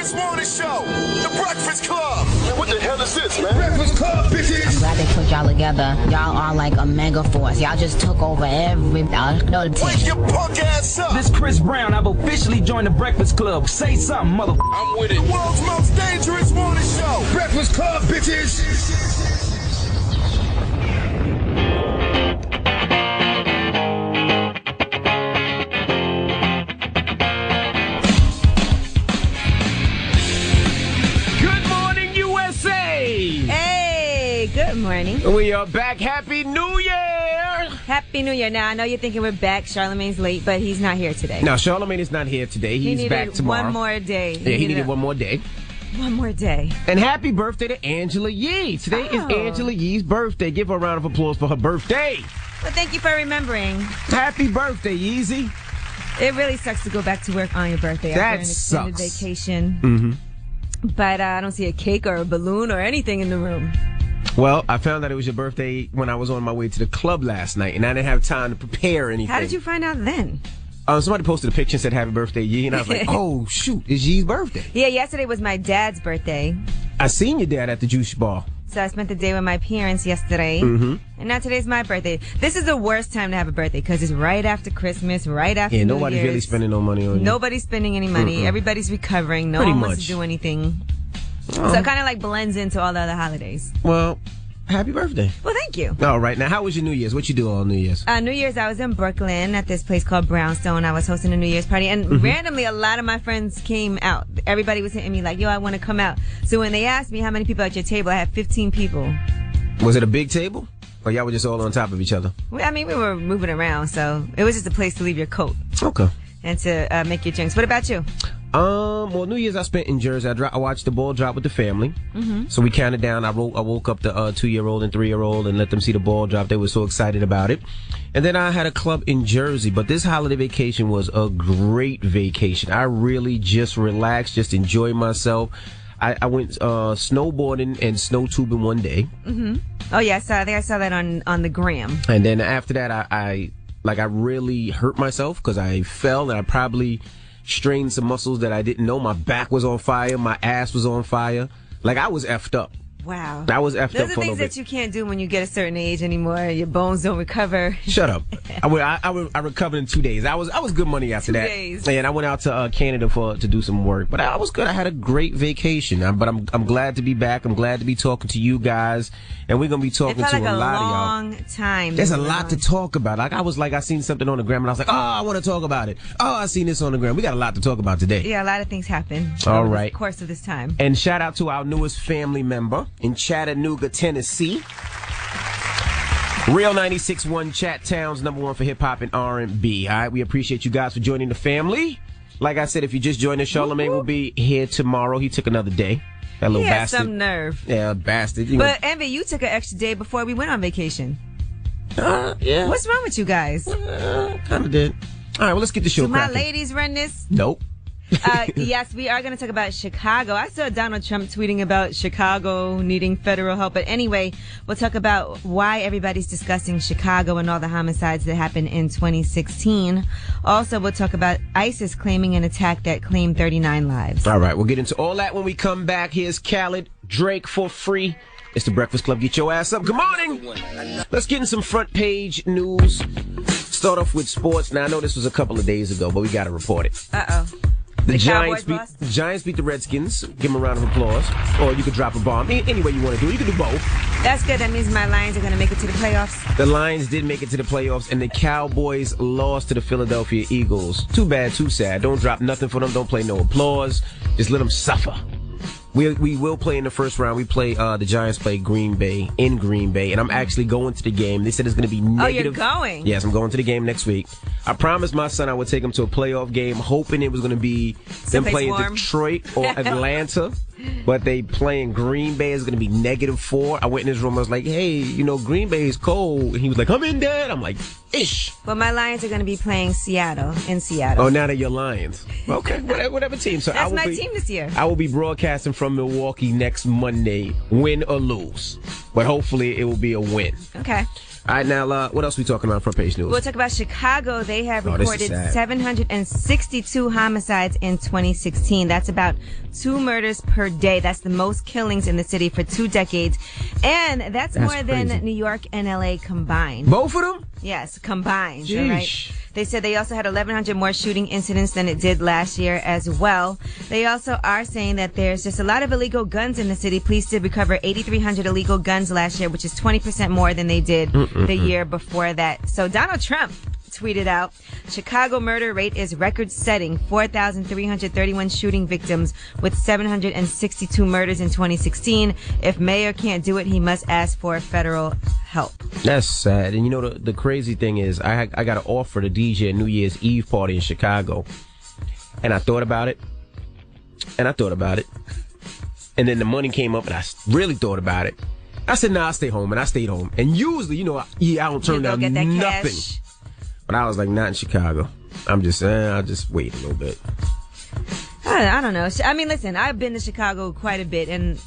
dangerous morning show, The Breakfast Club. Man, what the hell is this, man? Breakfast Club, bitches. I'm glad they put y'all together. Y'all are like a mega force. Y'all just took over every Wake your punk ass up. This Chris Brown. I've officially joined the Breakfast Club. Say something, mother. I'm with it. The world's most dangerous morning show. Breakfast Club, bitches. Good morning. We are back. Happy New Year! Happy New Year. Now, I know you're thinking we're back. Charlemagne's late, but he's not here today. No, Charlemagne is not here today. He's back tomorrow. One more day. Yeah, he needed one more day. One more day. And happy birthday to Angela Yee. Today is Angela Yee's birthday. Give her a round of applause for her birthday. Well, thank you for remembering. Happy birthday, Yeezy. It really sucks to go back to work on your birthday after an extended vacation. Mm-hmm. But I don't see a cake or a balloon or anything in the room. Well, I found out it was your birthday when I was on my way to the club last night, and I didn't have time to prepare anything. How did you find out then? Somebody posted a picture and said, happy birthday, Yee, and I was like, oh, shoot, it's Yee's birthday. Yeah, yesterday was my dad's birthday. I seen your dad at the juice bar. So I spent the day with my parents yesterday, and now today's my birthday. This is the worst time to have a birthday because it's right after Christmas, right after New nobody's Year's. really spending no money on you. Nobody's spending any money. Everybody's recovering. No one wants to do anything. So it kind of like blends into all the other holidays. Well, happy birthday. Well, thank you. All right. Now, how was your New Year's? What you do on New Year's? New Year's, I was in Brooklyn at this place called Brownstone. I was hosting a New Year's party, and randomly, a lot of my friends came out. Everybody was hitting me like, yo, I want to come out. So when they asked me how many people at your table, I had 15 people. Was it a big table? Or y'all were just all on top of each other? I mean, we were moving around, so it was just a place to leave your coat. Okay. And to make your drinks. What about you? Well, New Year's I spent in Jersey. I watched the ball drop with the family. So we counted down. I woke up the 2-year-old and 3-year-old and let them see the ball drop. They were so excited about it. And then I had a club in Jersey. But this holiday vacation was a great vacation. I really just relaxed, just enjoyed myself. I went snowboarding and snow tubing one day. Oh, yeah, I think I saw that on the gram. And then after that, I really hurt myself because I fell and I probably strained some muscles that I didn't know. My back was on fire. My ass was on fire. Like, I was effed up. Wow. I was effed up for a little bit. Those are things that you can't do when you get a certain age anymore. Your bones don't recover. Shut up. I recovered in 2 days. I was good money after 2 that. days. And I went out to Canada to do some work. But I was good. I had a great vacation. But I'm glad to be back. I'm glad to be talking to you guys. And we're going to be talking to a lot of y'all. It felt like a long time. There's a lot to talk about. I seen something on the gram and I was like, oh, I want to talk about it. Oh, I seen this on the gram. We got a lot to talk about today. Yeah, a lot of things happen over the course of this time. And shout out to our newest family member in Chattanooga, Tennessee. Real 96.1 Chat Town's #1 for hip hop and R&B. All right, we appreciate you guys for joining the family. Like I said, if you just joined us, Charlemagne will be here tomorrow. He took another day. That little bastard. Some nerve. Yeah, bastard. But Envy, you took an extra day before we went on vacation. Yeah. What's wrong with you guys? Kind of did. All right, well, let's get the show cracking. My ladies run this? Nope. Yes, we are going to talk about Chicago. I saw Donald Trump tweeting about Chicago needing federal help. But anyway, we'll talk about why everybody's discussing Chicago and all the homicides that happened in 2016. Also, we'll talk about ISIS claiming an attack that claimed 39 lives. All right, we'll get into all that when we come back. Here's Khaled, Drake for free. It's the Breakfast Club. Get your ass up. Good morning. Let's get in some front page news. Start off with sports. Now, I know this was a couple of days ago, but we got to report it. Uh-oh. The Giants beat the Redskins. Give them a round of applause. Or you could drop a bomb. Any way you want to do it. You can do both. That's good. That means my Lions are going to make it to the playoffs. The Lions did make it to the playoffs, and the Cowboys lost to the Philadelphia Eagles. Too bad, too sad. Don't drop nothing for them. Don't play no applause. Just let them suffer. We will play in the first round. We play, the Giants play Green Bay in Green Bay, and I'm actually going to the game. They said it's going to be negative. Oh, you're going? Yes, I'm going to the game next week. I promised my son I would take him to a playoff game, hoping it was going to be them playing warm. Detroit or Atlanta. But they playing Green Bay is going to be -4. I went in his room. I was like, hey, Green Bay is cold. And he was like, I'm in, Dad. I'm like, ish. Well, my Lions are going to be playing in Seattle. Oh, now they're your Lions. Okay, whatever team. So That's my team this year. I will be broadcasting from Milwaukee next Monday, win or lose. But hopefully it will be a win. Okay. All right, now, what else we talking about on front page news? We'll talk about Chicago. They have This is reported sad. 762 homicides in 2016. That's about 2 murders per day. That's the most killings in the city for 2 decades. And that's more than crazy. New York and LA combined. Both of them? Yes, combined. Sheesh. All right. They said they also had 1,100 more shooting incidents than it did last year as well. They also are saying that there's just a lot of illegal guns in the city. Police did recover 8,300 illegal guns last year, which is 20% more than they did the year before that. So Donald Trump tweeted out, Chicago murder rate is record-setting, 4,331 shooting victims with 762 murders in 2016. If mayor can't do it, he must ask for federal help. That's sad. And you know, the crazy thing is, I got an offer to DJ a New Year's Eve party in Chicago. And I thought about it. And then the money came up and I really thought about it. I said, nah, I'll stay home. And I stayed home. And usually, I don't turn down nothing. Cash. But I was like, not in Chicago. I'm just saying, I'll just wait a little bit. I don't know. I mean, listen, I've been to Chicago quite a bit, and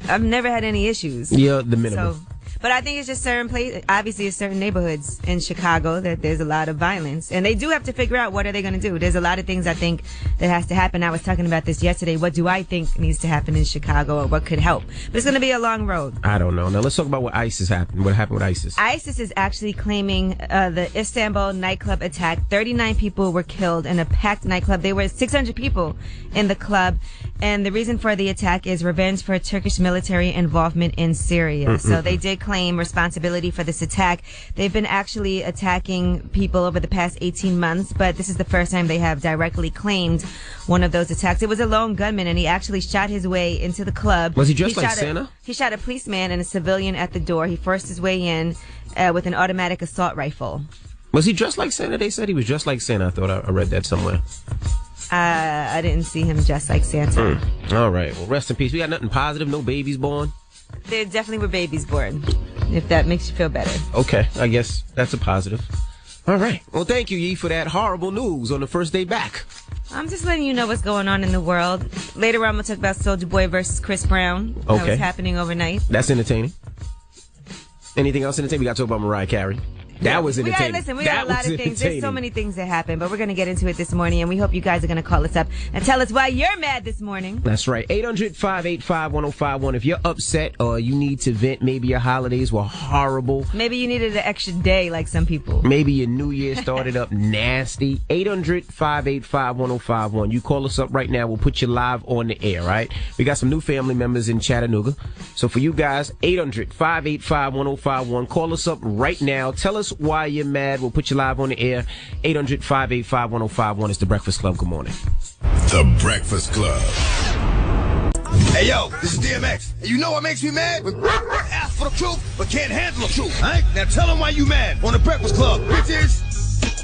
I've never had any issues. Yeah, the minimum. But I think it's just certain places, obviously it's certain neighborhoods in Chicago that there's a lot of violence. And they do have to figure out what are they going to do. There's a lot of things I think that has to happen. I was talking about this yesterday. What do I think needs to happen in Chicago or what could help? But it's going to be a long road. I don't know. Now let's talk about what ISIS happened. What happened with ISIS? ISIS is actually claiming the Istanbul nightclub attack. 39 people were killed in a packed nightclub. There were 600 people in the club. And the reason for the attack is revenge for Turkish military involvement in Syria. So they did claim responsibility for this attack. They've been actually attacking people over the past 18 months, but this is the first time they have directly claimed one of those attacks. It was a lone gunman, and he actually shot his way into the club. Was he dressed like Santa? He shot a policeman and a civilian at the door. He forced his way in with an automatic assault rifle. Was he dressed like Santa? They said he was dressed like Santa. I thought I read that somewhere. I didn't see him dressed like Santa. All right. Well, rest in peace. We got nothing positive. No babies born. There definitely were babies born, if that makes you feel better. Okay. I guess that's a positive. All right. Well, thank you, Yee, for that horrible news on the first day back. I'm just letting you know what's going on in the world. Later on, we'll talk about Soulja Boy versus Chris Brown. Okay. That was happening overnight. That's entertaining. Anything else entertaining? We got to talk about Mariah Carey. That was entertaining. We got a lot of things. There's so many things that happen, but we're going to get into it this morning, and we hope you guys are going to call us up and tell us why you're mad this morning. That's right. 800-585-1051. If you're upset or you need to vent, maybe your holidays were horrible. Maybe you needed an extra day like some people. Maybe your New Year started up nasty. 800-585-1051. You call us up right now. We'll put you live on the air, right? We got some new family members in Chattanooga. So for you guys, 800-585-1051. Call us up right now. Tell us why you're mad. We'll put you live on the air. 800-585-1051 is The Breakfast Club. Good morning. The Breakfast Club. Hey, yo, this is DMX. And you know what makes me mad? When ask for the truth, but can't handle the truth. All right? Now tell them why you mad on The Breakfast Club, bitches.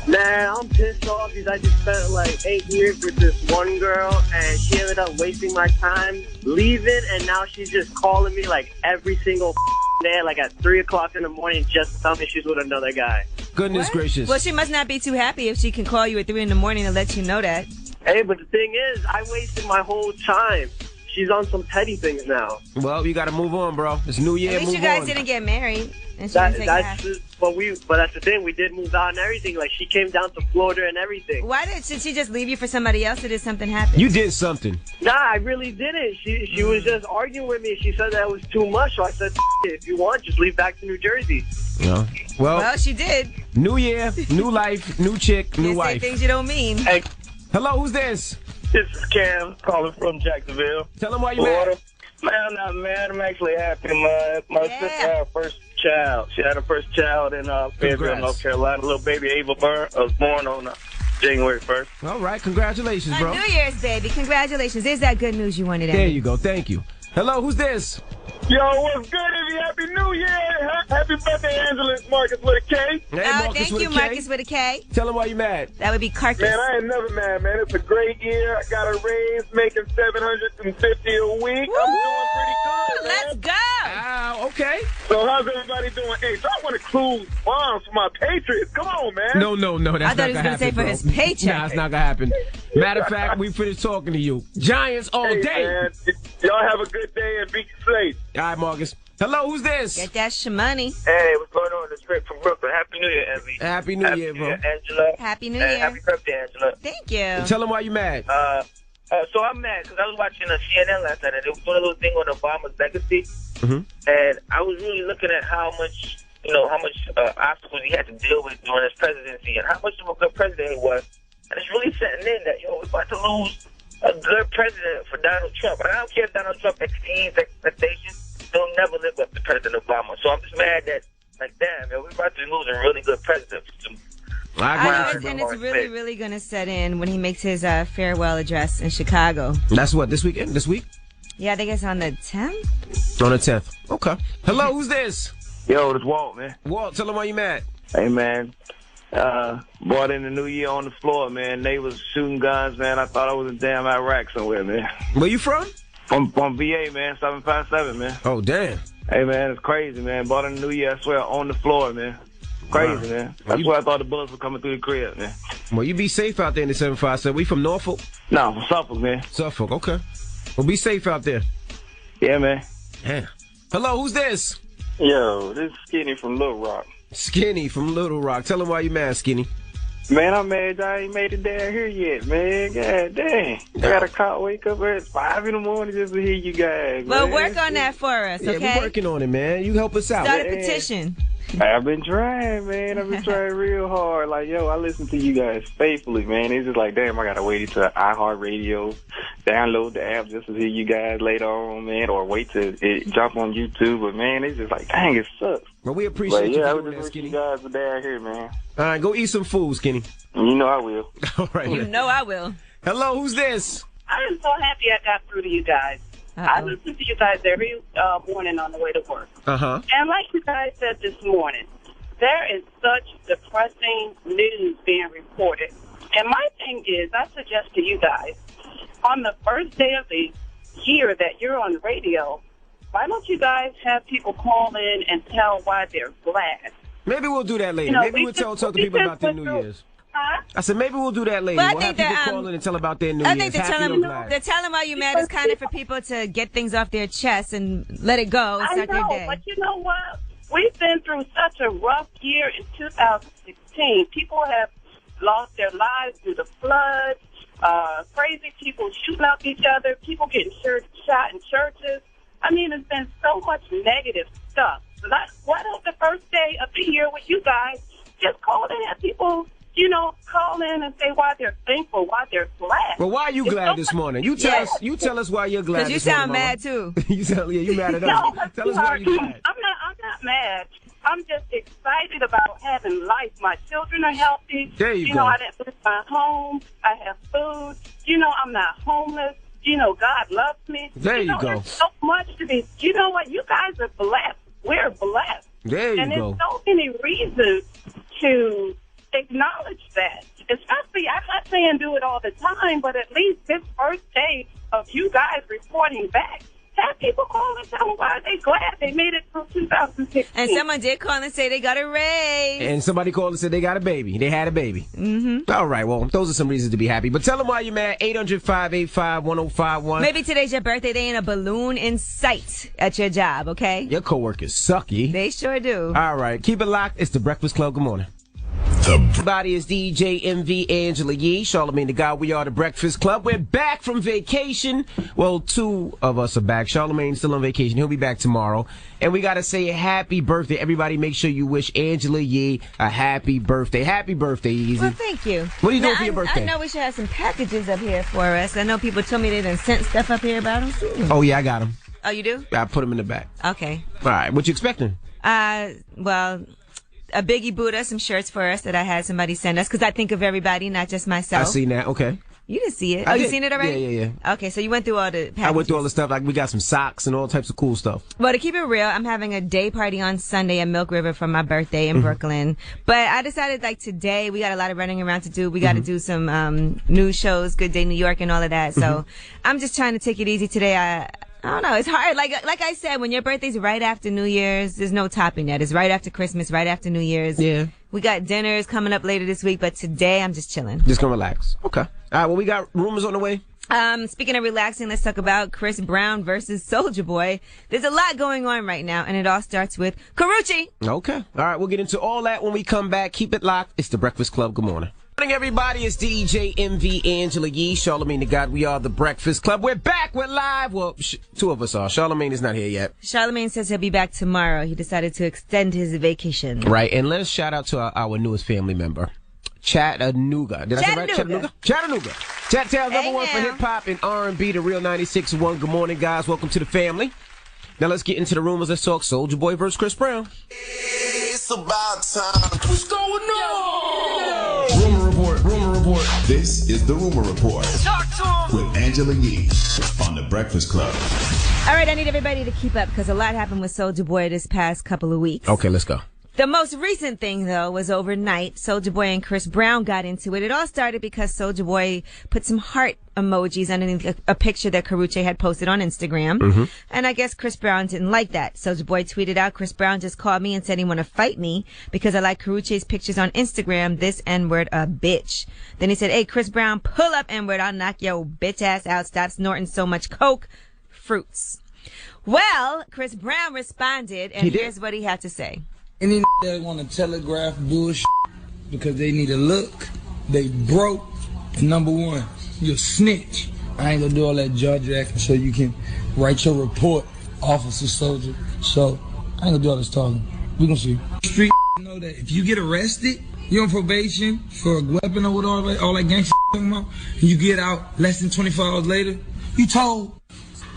Man, I'm pissed off because I just spent like 8 years with this one girl, and she ended up wasting my time, leaving, and now she's just calling me like every single day, like at 3 o'clock in the morning, just to tell me she's with another guy. Goodness gracious. Well, she must not be too happy if she can call you at 3 in the morning to let you know that. Hey, but the thing is, I wasted my whole time. She's on some petty things now. Well, you got to move on, bro. It's New Year. At least move you guys on. didn't get married. And she didn't take half. But that's the thing. We did move out and everything. Like, she came down to Florida and everything. Why did she just leave you for somebody else, or did something happen? You did something. Nah, I really didn't. She was just arguing with me. She said that was too much. So I said, if you want, just leave back to New Jersey. Yeah. Well, she did. New year, new life, new chick, new Can't wife. say things you don't mean. Hey, hello, who's this? this is Cam calling from Jacksonville. Tell them why you mad. Man, I'm not mad. I'm actually happy. My sister had her first child. She had her first child in Fayetteville, North Carolina. Little baby Ava was born on January 1st. All right, congratulations, bro. New Year's, baby. Congratulations. There's that good news you wanted. There you go. Thank you. Hello, who's this? Yo, what's good, Evie? Happy New Year. Happy birthday, Angela. It's Marcus with a K. Hey, thank you, Marcus with a K. Tell them why you mad. That would be Carcass. Man, I ain't never mad, man. It's a great year. I got a raise, making $750 a week. Woo! I'm doing pretty good, man. Let's go. Okay. So how's everybody doing? Hey, so I want to include bombs for my Patriots. Come on, man. No, that's I thought he was going to say for his paycheck. Nah, it's not going to happen. Matter of fact, we finished talking to you. Giants all day. Man, y'all have a good day and be safe. All right, Marcus. Hello, who's this? Get that shmoney. Hey, what's going on? It's Rick from Brooklyn. Happy New Year, Envy. Happy New Year, bro. Angela. Happy New And Year. happy birthday, Angela. Thank you. Tell them why you mad. So I'm mad because I was watching CNN last night and they were doing a little thing on Obama's legacy. Mm-hmm. And I was really looking at how much obstacles he had to deal with during his presidency and how much of a good president he was. And it's really setting in that, we're about to lose a good president for Donald Trump. And I don't care if Donald Trump exceeds expectations. He'll never live up to President Obama. So I'm just mad that, damn, we're about to lose a really good president. And it's really, really going to set in when he makes his farewell address in Chicago. That's what, this weekend? This week? Yeah, I think it's on the 10th. On the 10th. Okay. Hello, who's this? Yo, it's Walt, man. Walt, tell them why you mad. Hey, man. Brought in the new year on the floor, man. They was shooting guns, man. I thought I was in damn Iraq somewhere, man. Where you from? From VA, man. 757, man. Oh, damn. Hey, man, it's crazy, man. Brought in the new year, I swear, on the floor, man. Crazy, man. That's where I thought the bullets were coming through the crib, man. Well, you be safe out there in the 757. We from Norfolk? No, from Suffolk, man. Suffolk, okay. Well, be safe out there. Yeah, man. Yeah. Hello, who's this? Yo, this is Skinny from Little Rock. Skinny from Little Rock. Tell him why you mad, Skinny. Man, I'm mad I ain't made it down here yet, man. God dang. I gotta wake up at 5 in the morning just to hear you guys. Well, man. work on that for us, okay? Yeah, we're working on it, man. You help us out. Start a petition. I've been trying, man. I've been trying real hard. Like, I listen to you guys faithfully, man. It's just like, damn, I gotta wait until iHeartRadio, download the app just to hear you guys later on, man, or wait to jump on YouTube. But, man, it's just like, dang, it sucks. Well, we appreciate you I doing was that, just Skinny. you guys are down here, man. All right, go eat some food, Skinny. You know I will. All right. You know I will. Hello, who's this? I am so happy I got through to you guys. I listen to you guys every morning on the way to work. Uh-huh. And like you guys said this morning, there is such depressing news being reported. And my thing is, I suggest to you guys, on the first day of the year that you're on radio, why don't you guys have people call in and tell why they're glad? Maybe we'll do that later. Maybe we'll talk to people about their New Year's. Huh? I said maybe we'll do that later. Well, I we'll think have people that, call in and tell about their New I Year's. think Happy tell them why you mad is kind of for people to get things off their chest and let it go and start their day. But you know what? We've been through such a rough year in 2016. People have lost their lives through the floods, crazy people shooting up each other, people getting shot in churches. I mean, it's been so much negative stuff. Why don't the first day of the year with you guys just call in and people, call in and say why they're thankful, why they're glad. Well, why are you glad this morning? You tell us why you're glad. Because you sound mad too. you mad at us. Tell us why you're glad. I'm not mad. I'm just excited about having life. My children are healthy. There you go. I didn't lose my home. I have food. I'm not homeless. God loves me. There you go. There's so much to be. You know what? You guys are blessed. We're blessed. There you go. And there's so many reasons to acknowledge that. Especially, I'm not saying do it all the time, but at least this first day of you guys reporting back, have people call and tell them why they're glad they made it through 2016. And someone did call and say they got a raise. And somebody called and said they got a baby. They had a baby. Mm-hmm. All right, well, those are some reasons to be happy. But tell them why you're mad. 800-585-1051. Maybe today's your birthday. They ain't a balloon in sight at your job, okay? Your coworkers sucky. They sure do. All right, keep it locked. It's the Breakfast Club. Good morning. Everybody is DJ MV Angela Yee, Charlamagne the God. We are the Breakfast Club. We're back from vacation. Well, two of us are back. Charlamagne's still on vacation. He'll be back tomorrow. And we got to say happy birthday. Everybody make sure you wish Angela Yee a happy birthday. Happy birthday, Easy. Well, thank you. What are you doing for your birthday? I know we should have some packages up here for us. I know people told me they done sent stuff up here, but I don't see them. Oh, yeah, I got them. Oh, you do? I put them in the back. Okay. All right, what you expecting? Well, a Biggie Buddha, some shirts for us that I had somebody send us, because I think of everybody, not just myself. I seen that. Okay. You didn't see it. I You did. seen it already? Yeah. Okay, so you went through all the packages. I went through all the stuff. Like, we got some socks and all types of cool stuff. Well, to keep it real, I'm having a day party on Sunday at Milk River for my birthday in Brooklyn. But I decided, today, we got a lot of running around to do. We got to do some news shows, Good Day New York and all of that. So I'm just trying to take it easy today. I don't know. It's hard. Like I said, when your birthday's right after New Year's, there's no topping that. It's right after Christmas, right after New Year's. Yeah. We got dinners coming up later this week, but today I'm just chilling. Just gonna relax. Okay. All right, well, we got rumors on the way. Speaking of relaxing, let's talk about Chris Brown versus Soulja Boy. There's a lot going on right now, and it all starts with Karrueche. Okay. All right, we'll get into all that when we come back. Keep it locked. It's The Breakfast Club. Good morning. Good morning, everybody. It's DJ MV Angela Yee, Charlamagne the God. We are The Breakfast Club. We're back. We're live. Well, two of us are. Charlamagne is not here yet. Charlamagne says he'll be back tomorrow. He decided to extend his vacation. Right, and let's shout out to our newest family member, Chattanooga. Did I say right? Chattanooga. Chattown's number one for hip-hop and R&B, the real 96.1. Good morning, guys. Welcome to the family. Now let's get into the rumors. Let's talk Soulja Boy versus Chris Brown. It's about time. What's going on? Rumor report. This is the Rumor Report with Angela Yee on The Breakfast Club. All right, I need everybody to keep up because a lot happened with Soulja Boy this past couple of weeks. Okay, let's go. The most recent thing, though, was overnight. Soulja Boy and Chris Brown got into it. It all started because Soulja Boy put some heart emojis underneath a picture that Karrueche had posted on Instagram. Mm-hmm. And I guess Chris Brown didn't like that. Soulja Boy tweeted out, Chris Brown just called me and said he want to fight me because I like Karrueche's pictures on Instagram. This N-word a bitch. Then he said, hey, Chris Brown, pull up N-word. I'll knock your bitch ass out. Stop snorting so much coke. Fruits. Well, Chris Brown responded, and here's what he had to say. Any that want to telegraph bullshit because they need a look, they broke. Number one, you're a snitch. I ain't gonna do all that jaw jacking so you can write your report, Officer Soulja. So I ain't gonna do all this talking. We gonna see. Street know that if you get arrested, you're on probation for a weapon or whatever, all that gangster talking about, and you get out less than 24 hours later, you told.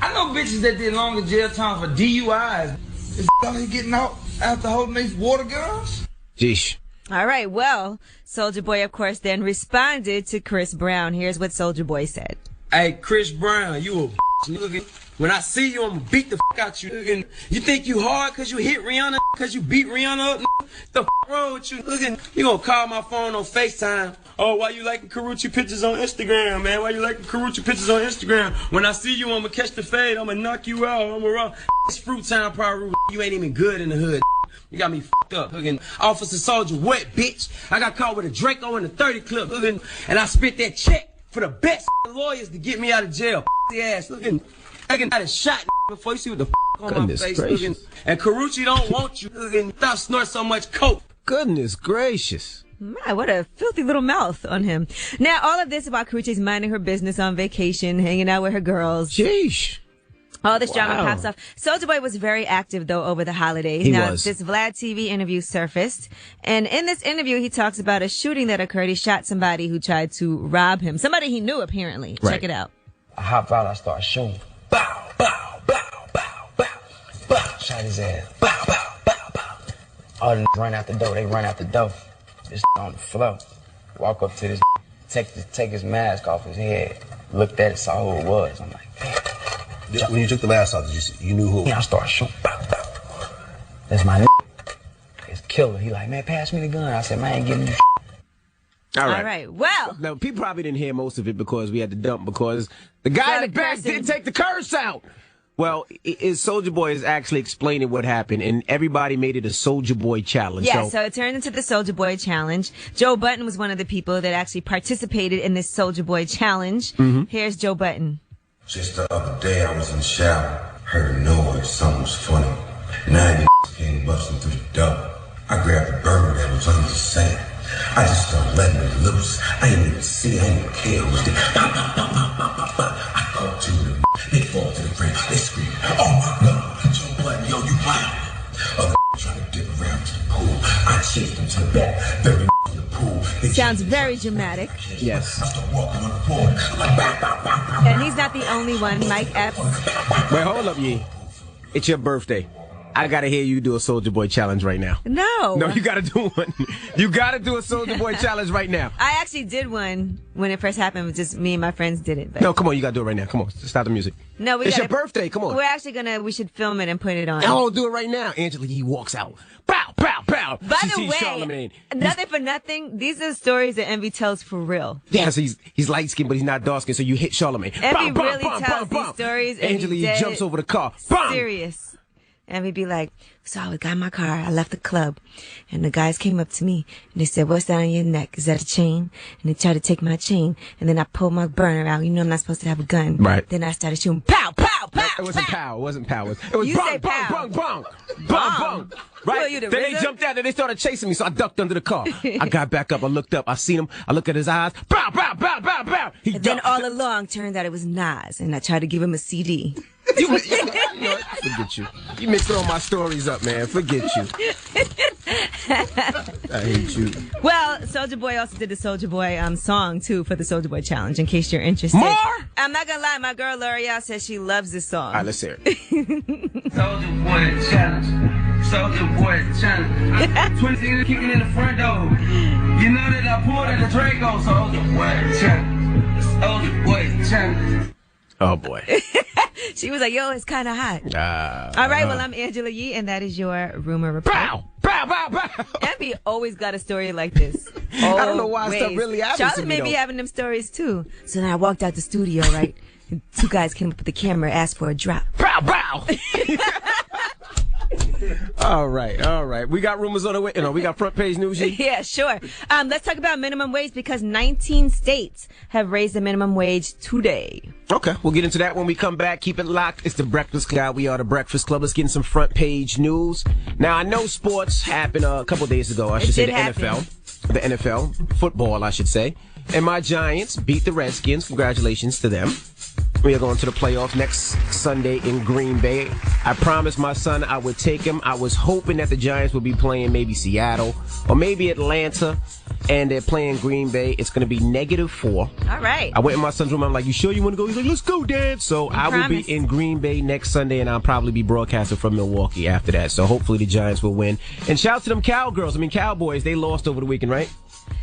I know bitches that did longer jail time for DUIs. Is out here getting out after holding these water guns? Jeesh. All right, well, Soulja Boy, of course, then responded to Chris Brown. Here's what Soulja Boy said. Hey, Chris Brown, you a nigga. When I see you, I'm gonna beat the out you. Nigga. You think you hard because you hit Rihanna, because you beat Rihanna up? Nigga? The wrong with you? Nigga? You gonna call my phone on FaceTime. Oh, why you liking Karrueche pictures on Instagram, man? Why you liking Karrueche pictures on Instagram? When I see you, I'm gonna catch the fade. I'm gonna knock you out. I'm gonna run. It's fruit time, Paru. You ain't even good in the hood. You got me fucked up. Looking, Officer Soulja wet, bitch. I got caught with a Draco in the 30 clip. Looking, and I spent that check for the best lawyers to get me out of jail. The ass. Looking, I got a shot before you see what the on Goodness my face. gracious. Looking, and Karrueche don't want you. Looking, stop snorting so much coke. Goodness gracious. My, what a filthy little mouth on him. Now, all of this about Karrueche's minding her business on vacation, hanging out with her girls. Jeesh. All this drama pops off. Soulja Boy was very active, though, over the holidays. He now, was. This Vlad TV interview surfaced. And in this interview, he talks about a shooting that occurred. He shot somebody who tried to rob him. Somebody he knew, apparently. Right. Check it out. I hop out, I start shooting. Bow, bow, bow, bow, bow, bow. Shot his ass. Bow, bow, bow, bow. All the run out the door. They run out the door. This on the floor. Walk up to this, take his mask off his head. Looked at it, saw who it was. I'm like, damn. When you took the mask off, you knew who? Yeah, I started shooting. Bow, bow. That's my It's killer. He like, man, pass me the gun. I said, man, I ain't getting you. All All right. Well. Now, people probably didn't hear most of it because we had to dump because the guy in the back didn't take the curse out. Well, Soulja Boy is actually explaining what happened, and everybody made it a Soulja Boy challenge. Yeah, so it turned into the Soulja Boy challenge. Joe Budden was one of the people that actually participated in this Soulja Boy challenge. Mm-hmm. Here's Joe Budden. Just the other day, I was in the shower, heard a noise, something was funny. 90 came busting through the door. I grabbed a bird that was under the sand. I just started letting it loose. I didn't even see, I didn't even care. It was there. I caught two of them. They fall to the ground. They scream, oh my God, Joe Budden, yo, you wild. Other trying to dip around to the pool. I chased them to the back, buried in the pool. Sounds very dramatic. Yes. I started walking on the floor. Like, And he's not the only one. Mike Epps. Wait, hold up, Yee. It's your birthday. I gotta hear you do a Soulja Boy challenge right now. No. No, you gotta do one. You gotta do a Soulja Boy challenge right now. I actually did one when it first happened. It was just me and my friends did it. But No, come on, you gotta do it right now. Come on, stop the music. No, It's your birthday. Come on. We're actually we should film it and put it on. No, do it right now. Angela Yee walks out. Pow, pow, pow. By She the sees way, Charlamagne. nothing for nothing. These are stories that Envy tells for real. Yeah, so he's light skinned, but he's not dark skinned. So you hit Charlamagne. Envy really tells these stories. And Angela he Yee dead jumps over the car. Bam! Serious. And we'd be like, so I got in my car, I left the club, and the guys came up to me, and they said, what's that on your neck? Is that a chain? And they tried to take my chain, and then I pulled my burner out. You know I'm not supposed to have a gun. Right. Then I started shooting, pow, pow, pow. It wasn't pow. It wasn't pow. It was You bong, say bong, pow. bong, bong, bong, bong. Right? Well, you the Then they RZA? jumped out and they started chasing me, so I ducked under the car. I got back up. I looked up. I seen him. I looked at his eyes. Bow, bow, bow, bow, bow. He And then ducked. all along, turned out it was Nas, and I tried to give him a CD. You know what? Forget you. You mixed all my stories up, man. Forget you. I hate you. Well, Soulja Boy also did the Soulja Boy song too for the Soulja Boy challenge. In case you're interested, More? I'm not gonna lie, my girl L'Oreal says she loves this song. All right, let's hear it. Soulja Boy challenge. Soulja Boy challenge. 20 niggas kicking in the front door. You know that I pulled at the Draco. Soulja Boy challenge. Soulja Boy challenge. Oh boy. She was like, "Yo, it's kind of hot." All right, well, I'm Angela Yee, and that is your rumor report. Bow, bow, bow, bow. Envy always got a story like this. I don't know why Always. stuff really happens Charlotte to me, may be though. having them stories too. So then I walked out the studio, right? And two guys came up with the camera, asked for a drop. Bow, bow. All right. We got rumors on the way. We got front page news. Yeah, sure. Let's talk about minimum wage because 19 states have raised the minimum wage today. Okay, we'll get into that when we come back. Keep it locked. It's the Breakfast Club. We are the Breakfast Club. Let's get in some front page news. Now, I know sports happened a couple days ago. I should say the NFL. The NFL. Football, I should say. And my Giants beat the Redskins. Congratulations to them. We are going to the playoffs next Sunday in Green Bay. I promised my son I would take him. I was hoping that the Giants would be playing maybe Seattle or maybe Atlanta, and they're playing Green Bay. It's going to be -4. All right. I went in my son's room. I'm like, you sure you want to go? He's like, let's go, Dad. So I will be in Green Bay next Sunday, and I'll probably be broadcasting from Milwaukee after that. So hopefully the Giants will win. And shout out to them Cowgirls. Cowboys, they lost over the weekend, right?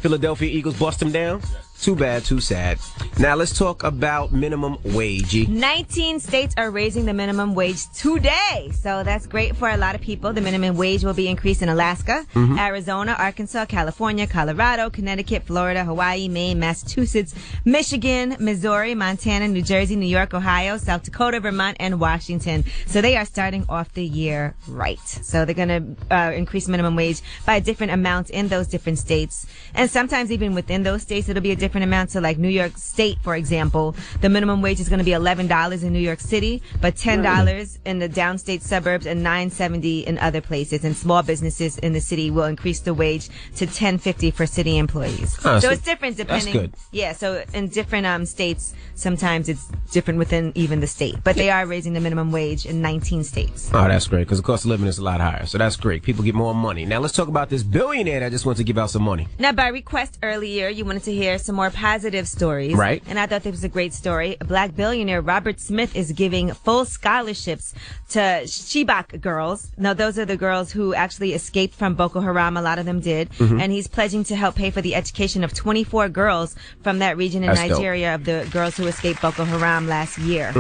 Philadelphia Eagles bust them down. Too bad, too sad. Now let's talk about minimum wage. 19 states are raising the minimum wage today. So that's great for a lot of people. The minimum wage will be increased in Alaska, Arizona, Arkansas, California, Colorado, Connecticut, Florida, Hawaii, Maine, Massachusetts, Michigan, Missouri, Montana, New Jersey, New York, Ohio, South Dakota, Vermont, and Washington. So they are starting off the year right. So they're going to increase minimum wage by different amounts in those different states. And sometimes even within those states, it'll be a different amount. So like New York State, for example, the minimum wage is going to be $11 in New York City, but $10 in the downstate suburbs and $9.70 in other places. And small businesses in the city will increase the wage to $10.50 for city employees. Oh, so it's different depending. That's good. Yeah, so in different states, sometimes it's different within even the state. But they are raising the minimum wage in 19 states. Oh, that's great, because the cost of living is a lot higher. So that's great. People get more money. Now let's talk about this billionaire that just wants to give out some money. Now, by request earlier, you wanted to hear some more positive stories. Right. And I thought this was a great story. A black billionaire, Robert Smith, is giving full scholarships to Chibok girls. Now, those are the girls who actually escaped from Boko Haram. A lot of them did. And he's pledging to help pay for the education of 24 girls from that region in That's Nigeria of the girls who escaped Boko Haram last year.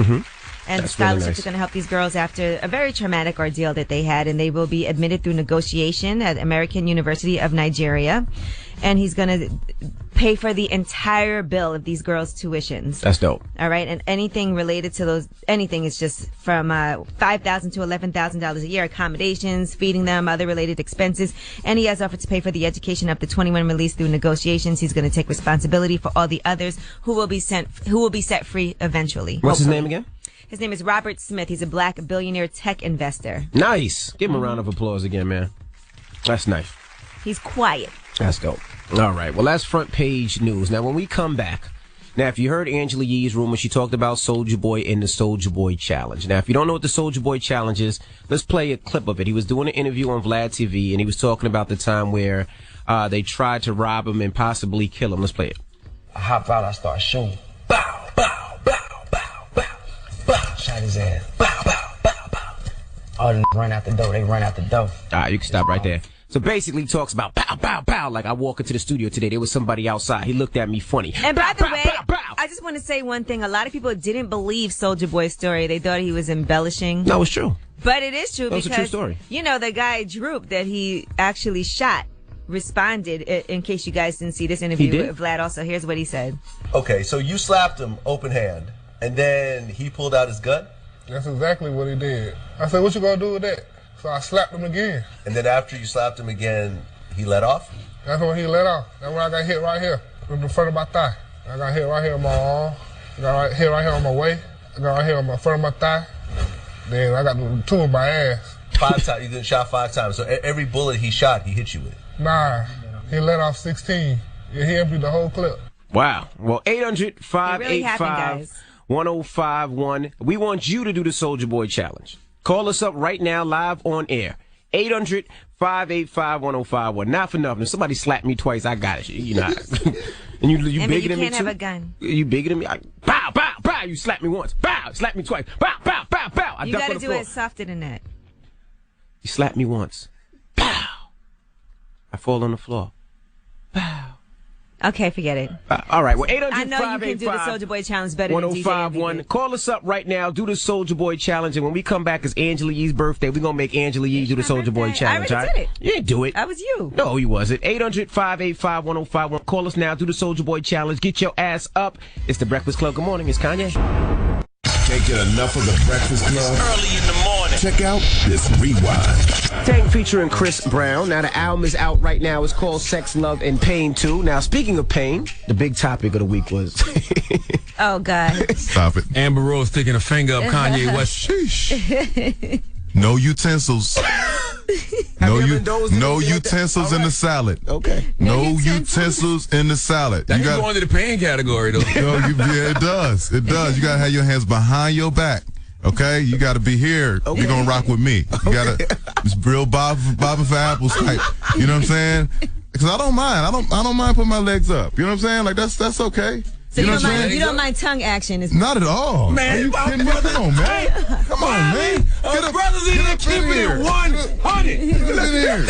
And That's the scholarships really nice. are going to help these girls after a very traumatic ordeal that they had, and they will be admitted through negotiation at American University of Nigeria. And he's going to pay for the entire bill of these girls' tuitions. That's dope. All right, and anything related to those, anything is just from $5,000 to $11,000 a year, accommodations, feeding them, other related expenses. And he has offered to pay for the education of the 21 released through negotiations. He's going to take responsibility for all the others who will be set free eventually. What's his name again? His name is Robert Smith. He's a black billionaire tech investor. Nice. Give him a round of applause again, man. That's nice. He's quiet. That's dope. All right. Well, that's front page news. Now, when we come back, now, if you heard Angela Yee's rumor, she talked about Soulja Boy and the Soulja Boy Challenge. Now, if you don't know what the Soulja Boy Challenge is, let's play a clip of it. He was doing an interview on Vlad TV, and he was talking about the time where they tried to rob him and possibly kill him. Let's play it. I hop out, I start shooting. Bow, bow, bow, bow, bow, bow. Shot his ass. Bow, bow, bow, bow. All the run out the door. They run out the door. All right, you can stop right there. So basically, he talks about pow, pow, pow. Like I walk into the studio today, there was somebody outside. He looked at me funny. And by Pow, the pow, way, pow, pow. I just want to say one thing. A lot of people didn't believe Soulja Boy's story. They thought he was embellishing. No, it's true. But it is true That was because, a true story. you know, the guy Droop that he actually shot responded, in case you guys didn't see this interview He did? with Vlad also. Here's what he said. Okay, so you slapped him open hand, and then he pulled out his gun? That's exactly what he did. I said, what you gonna do with that? So I slapped him again. And then after you slapped him again, he let off? That's when he let off. That's when I got hit right here, in the front of my thigh. I got hit right here on my arm. I got hit right here on my waist. I got right here on my front of my thigh. Then I got the 2 in my ass. 5 times. You got shot 5 times. So every bullet he shot, he hit you with. Nah, he let off 16. Yeah, he emptied the whole clip. Wow. Well, 800-585-1051. We want you to do the Soulja Boy Challenge. Call us up right now, live on air. 800-585-1051. Not for nothing. If somebody slapped me twice, I got it. You know. And you bigger than me, too? You can't have a gun. You bigger than me? Bow, bow, bow. You slapped me once. Bow. Slap me twice. Bow, bow, bow, bow. You got to do it softer than that. You slapped me once. Bow. I fall on the floor. Bow. Okay, forget it. All right. Well, 800-585-1051. I know you can do the Soulja Boy Challenge better than DJ MVP. Call us up right now. Do the Soulja Boy Challenge. And when we come back, it's Angela Yee's birthday. We're going to make Angela Yee do the Soulja Boy Challenge. I already did it. You didn't do it. That was you. No, you wasn't. 800-585-1051. Call us now. Do the Soulja Boy Challenge. Get your ass up. It's the Breakfast Club. Good morning. It's Kanye. Can't get enough of the Breakfast Club? Early in the morning. Check out this rewind. Tank featuring Chris Brown. Now, the album is out right now. It's called Sex, Love, and Pain 2. Now, speaking of pain, the big topic of the week was... Oh, God. Stop it. Amber Rose sticking a finger up Kanye West. Sheesh. No utensils. No utensils in the salad. Okay. No utensils in the salad. That can go under the pain category, though. Yeah, it does. It does. You got to have your hands behind your back. Okay? You got to be here. Okay. You're going to rock with me. You got to, it's real bobbing for apples type. You know what I'm saying? Because I don't mind. I don't mind putting my legs up. You know what I'm saying? Like, that's okay. So you don't mind tongue action? Not at all. Man, are you kidding me? Come on, man. Come on, man. Get up, brothers in there, keep it 100. Get up in here.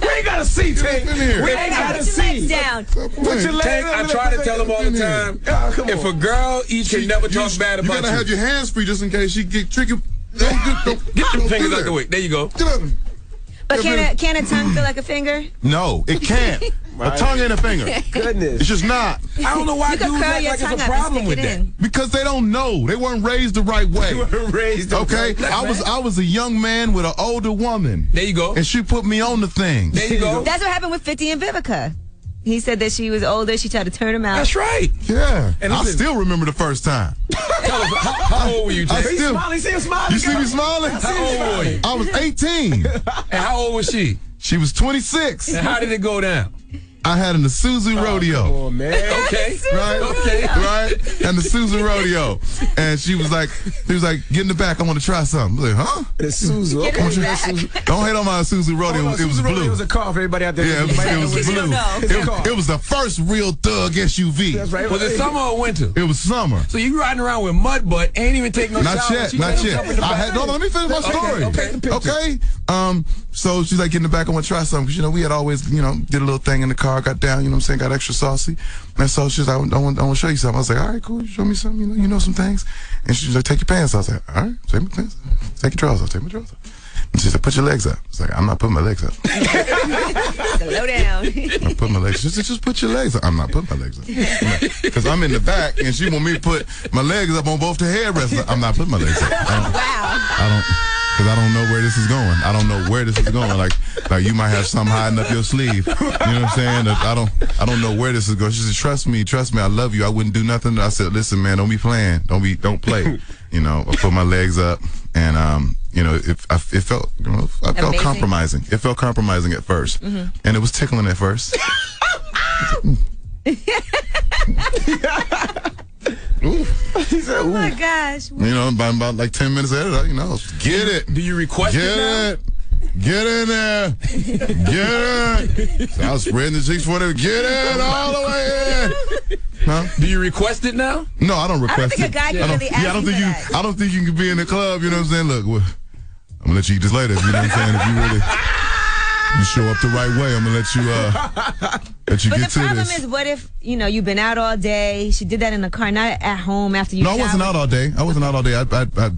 We ain't got to see, Tank. We ain't got to see. Down. Put your legs down. I try to tell them all the time. If a girl eats, she never talk bad about you. You got to have your hands free just in case she get tricky. Get them fingers out the way. There you go. Get up. But can a tongue feel like a finger? No, it can't. A tongue ain't a finger. Goodness. It's just not. I don't know why dudes act like it's a problem with that. Because they don't know. They weren't raised the right way. Okay? I was a young man with an older woman. There you go. And she put me on the thing. There you go. That's what happened with 50 and Vivica. He said that she was older. She tried to turn him out. That's right. Yeah. And I still remember the first time. Tell us, how old were you, Jay? He's smiling. See him smiling. You see me smiling? How old were you? I was 18. And how old was she? She was 26. And how did it go down? I had an Isuzu rodeo. Come on, man. Okay. Right? Okay. Right? And the Isuzu rodeo. And she was like, get in the back. I want to try something. I was like, huh? The Isuzu. Okay. Don't hate on my Isuzu rodeo. It was blue. It was a car for everybody out there. Yeah, it was blue. It was the first real thug SUV. That's right. Was it summer or winter? It was summer. So you riding around with mud butt, ain't even take no shower. Not yet. Let me finish my story. Okay. So she's like, get in the back. I want to try something. Because, we had always, did a little thing in the car, got down, you know what I'm saying, got extra saucy. And so she's like, I want to show you something. I was like, all right, cool. Show me something. You know some things. And she's like, take your pants off. I was like, all right, take my pants off. Take your drawers off. Take my drawers off. And she's like, put your legs up. I was like, I'm not putting my legs up. Slow down. I'm putting my legs. Just put your legs up. I'm not putting my legs up. Because I'm in the back, and she want me to put my legs up on both the headrests. I'm not putting my legs up. Because I don't know where this is going. I don't know where this is going. Like you might have something hiding up your sleeve. You know what I'm saying? I don't know where this is going. She said, trust me, I love you. I wouldn't do nothing. I said, listen, man, don't be playing. Don't play. I put my legs up, and it felt compromising. It felt compromising at first, and it was tickling at first. Oh my gosh. By about like 10 minutes later, get it. Do you request it now? Get in there. Get it. So I was spreading the cheeks for them. Get it all the way in. Huh? Do you request it now? No, I don't request it. I don't think a guy can really ask I don't think you can be in the club, you know what I'm saying? Look, I'm going to let you eat this later, you know what I'm saying? If you really... You show up the right way, I'm gonna let you get to this. But the problem is, what if you've been out all day? She did that in the car, not at home after you. No, I wasn't out all day. I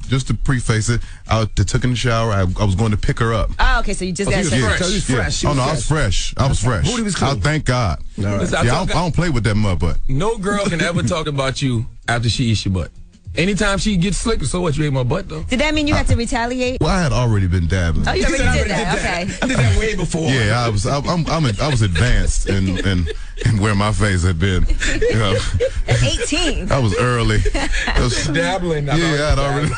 just to preface it, I took in the shower. I was going to pick her up. Oh, okay, so you just got fresh. So fresh. I was fresh. I was fresh. Booty was clean. Thank God. Right. I don't play with that mud butt. No girl can ever talk about you after she eats your butt. Anytime she gets slicker, so what? You ate my butt though. Did that mean you had to retaliate? Well, I had already been dabbing. Oh, you already did that. Okay. I did that way before. Yeah, I was advanced in where my face had been. You know, At 18. I was early. I was dabbling. Yeah, I'd already.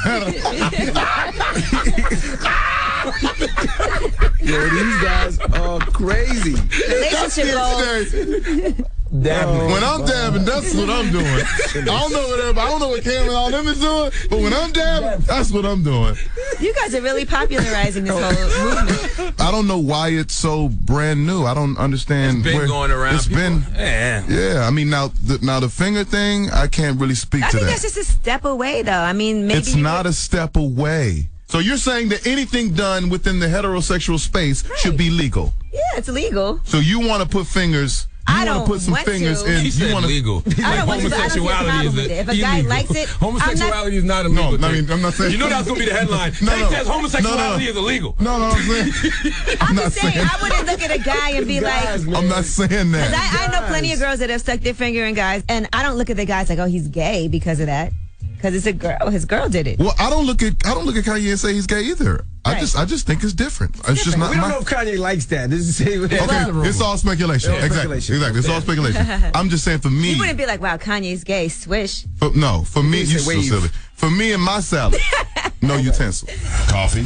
Yo, these guys are crazy. Relationship goals. Dabbling. When I'm dabbing, that's what I'm doing. I don't know what Cam and all them is doing, but when I'm dabbing, that's what I'm doing. You guys are really popularizing this whole movement. I don't know why it's so brand new. I don't understand. It's been going around. It's people. been. Yeah. I mean, now the finger thing, I can't really speak I to think that. that's just a step away, though. I mean, maybe It's not a step away. So you're saying that anything done within the heterosexual space should be legal? Yeah, it's legal. So you want to put fingers? I want to put some fingers in? He said legal. I don't want to. I don't see a problem with it. If a guy likes it, homosexuality is not illegal. No, I mean, I'm not saying. You know that's gonna be the headline. Tate says homosexuality is illegal. No, I'm saying. I'm just saying, I wouldn't look at a guy and be like, I'm not saying that. Because I know plenty of girls that have stuck their finger in guys, and I don't look at the guys like, oh, he's gay because of that. Because it's a girl. His girl did it. Well, I don't look at Kanye and say he's gay either. I just think it's different. It's just not. We don't know if Kanye likes that. It's all speculation. Yeah, exactly. It's all speculation. I'm just saying for me. You wouldn't be like, wow, Kanye's gay. Swish. For me, you so silly. For me and my salad, no utensil. Coffee,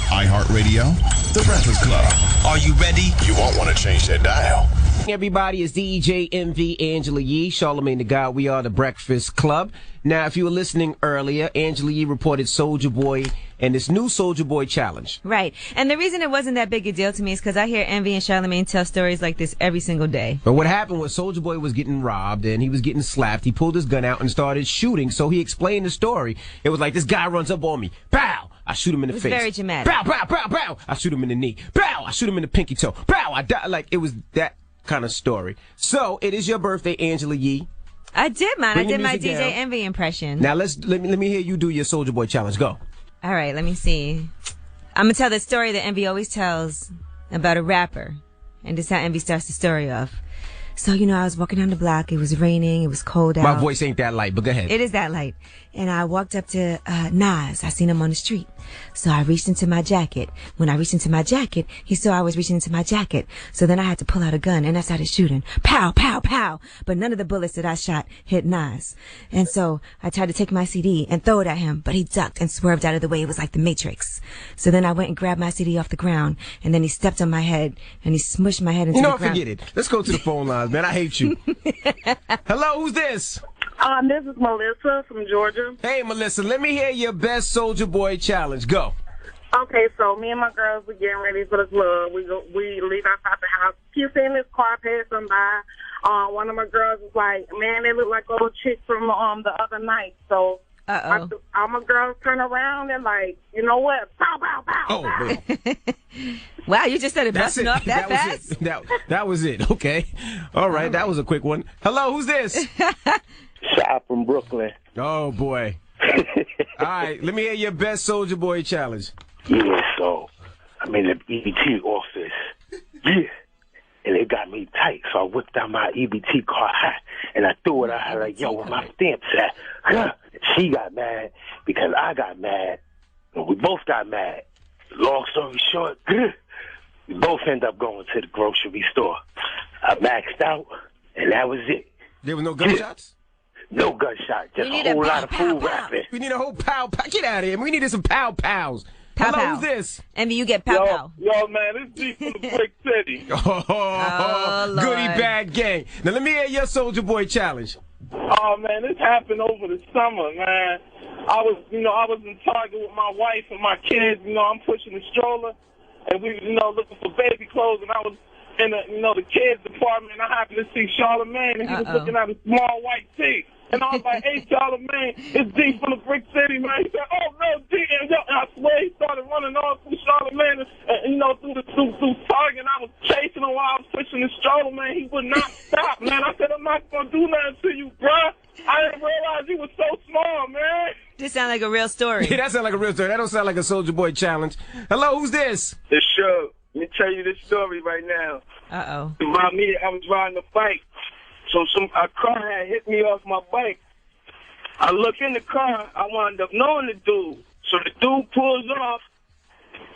iHeartRadio, The Breakfast Club. Are you ready? You won't want to change that dial. Everybody, is DJ MV, Angela Yee, Charlamagne the God. We are The Breakfast Club. Now, if you were listening earlier, Angela Yee reported Soulja Boy and this new Soulja Boy challenge. Right. And the reason it wasn't that big a deal to me is because I hear Envy and Charlamagne tell stories like this every single day. But what happened was Soulja Boy was getting robbed and he was getting slapped. He pulled his gun out and started shooting. So he explained the story. It was like, this guy runs up on me. Pow! I shoot him in the face. It was very dramatic. Pow, pow, pow, pow! I shoot him in the knee. Pow! I shoot him in the pinky toe. Pow! I die. Like, it was that kind of story. So it is your birthday, Angela Yee. I did mine. Bring I did my your music DJ down. Envy impression. Now let me hear you do your Soulja Boy challenge. Go. All right, let me see. I'm gonna tell the story that Envy always tells about a rapper, and this is how Envy starts the story off. So, I was walking down the block. It was raining. It was cold out. My voice ain't that light, but go ahead. It is that light. And I walked up to Nas. I seen him on the street. So I reached into my jacket. When I reached into my jacket, he saw I was reaching into my jacket. So then I had to pull out a gun and I started shooting. Pow, pow, pow. But none of the bullets that I shot hit Nas. And so I tried to take my CD and throw it at him, but he ducked and swerved out of the way. It was like the Matrix. So then I went and grabbed my CD off the ground, and then he stepped on my head and he smushed my head into the ground. Forget it. Let's go to the phone lines, man. I hate you. Hello, who's this? This is Melissa from Georgia. Hey, Melissa, let me hear your best Soulja Boy challenge. Go. Okay, so me and my girls were getting ready for the club. We leave outside the house. Keep seeing this car passing by. One of my girls was like, "Man, they look like old chick from the other night." So all my girls turn around and like, you know what? Pow, pow, pow. Oh, man. Wow, you just started busting off that fast? That was it. Okay. All right, that was a quick one. Hello, who's this? Shot from Brooklyn. Oh, boy. All right, let me hear your best Soulja Boy challenge. Yeah, so I'm in the EBT office. Yeah. And it got me tight, so I whipped out my EBT card and I threw it at her like, yo, where my stamps at? And she got mad because I got mad. And we both got mad. Long story short, we both end up going to the grocery store. I maxed out, and that was it. There was no gunshots? No gunshot, just a whole lot of food rapping. We need a whole pow. Get out of here. We needed some pow-pows. Pow, Hello, pow. who's this? Envy, you get pow-pow. Yo, man, this G from the Brick City. Oh, goody bag gang. Now, let me hear your Soulja Boy challenge. Oh, man, this happened over the summer, man. I was in Target with my wife and my kids. I'm pushing the stroller, and we, looking for baby clothes, and I was in the kids department, and I happened to see Charlamagne, and he was looking at a small white tee. And I was like, "Hey, Charlamagne, it's D from the Brick City, man." He said, "Oh no, D!" And I swear he started running off through Charlamagne, and through Target. And I was chasing him while I was pushing the stroller, man. He would not stop, man. I said, "I'm not gonna do nothing to you, bruh." I didn't realize you was so small, man. This sounds like a real story. Yeah, that sounds like a real story. That don't sound like a Soulja Boy challenge. Hello, who's this? It's Shug. Let me tell you this story right now. About me, I was riding a bike. So a car had hit me off my bike, I look in the car. I wound up knowing the dude. So the dude pulls off.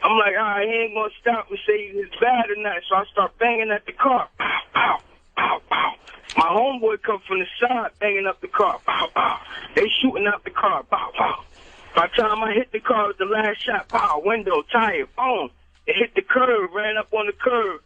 I'm like, all right, he ain't going to stop and say it's bad or not. So I start banging at the car. Pow, pow, pow, pow. My homeboy come from the side banging up the car. Pow, pow. They shooting out the car. Pow, pow. By the time I hit the car with the last shot, pow, window, tire, boom. It hit the curb, ran up on the curb.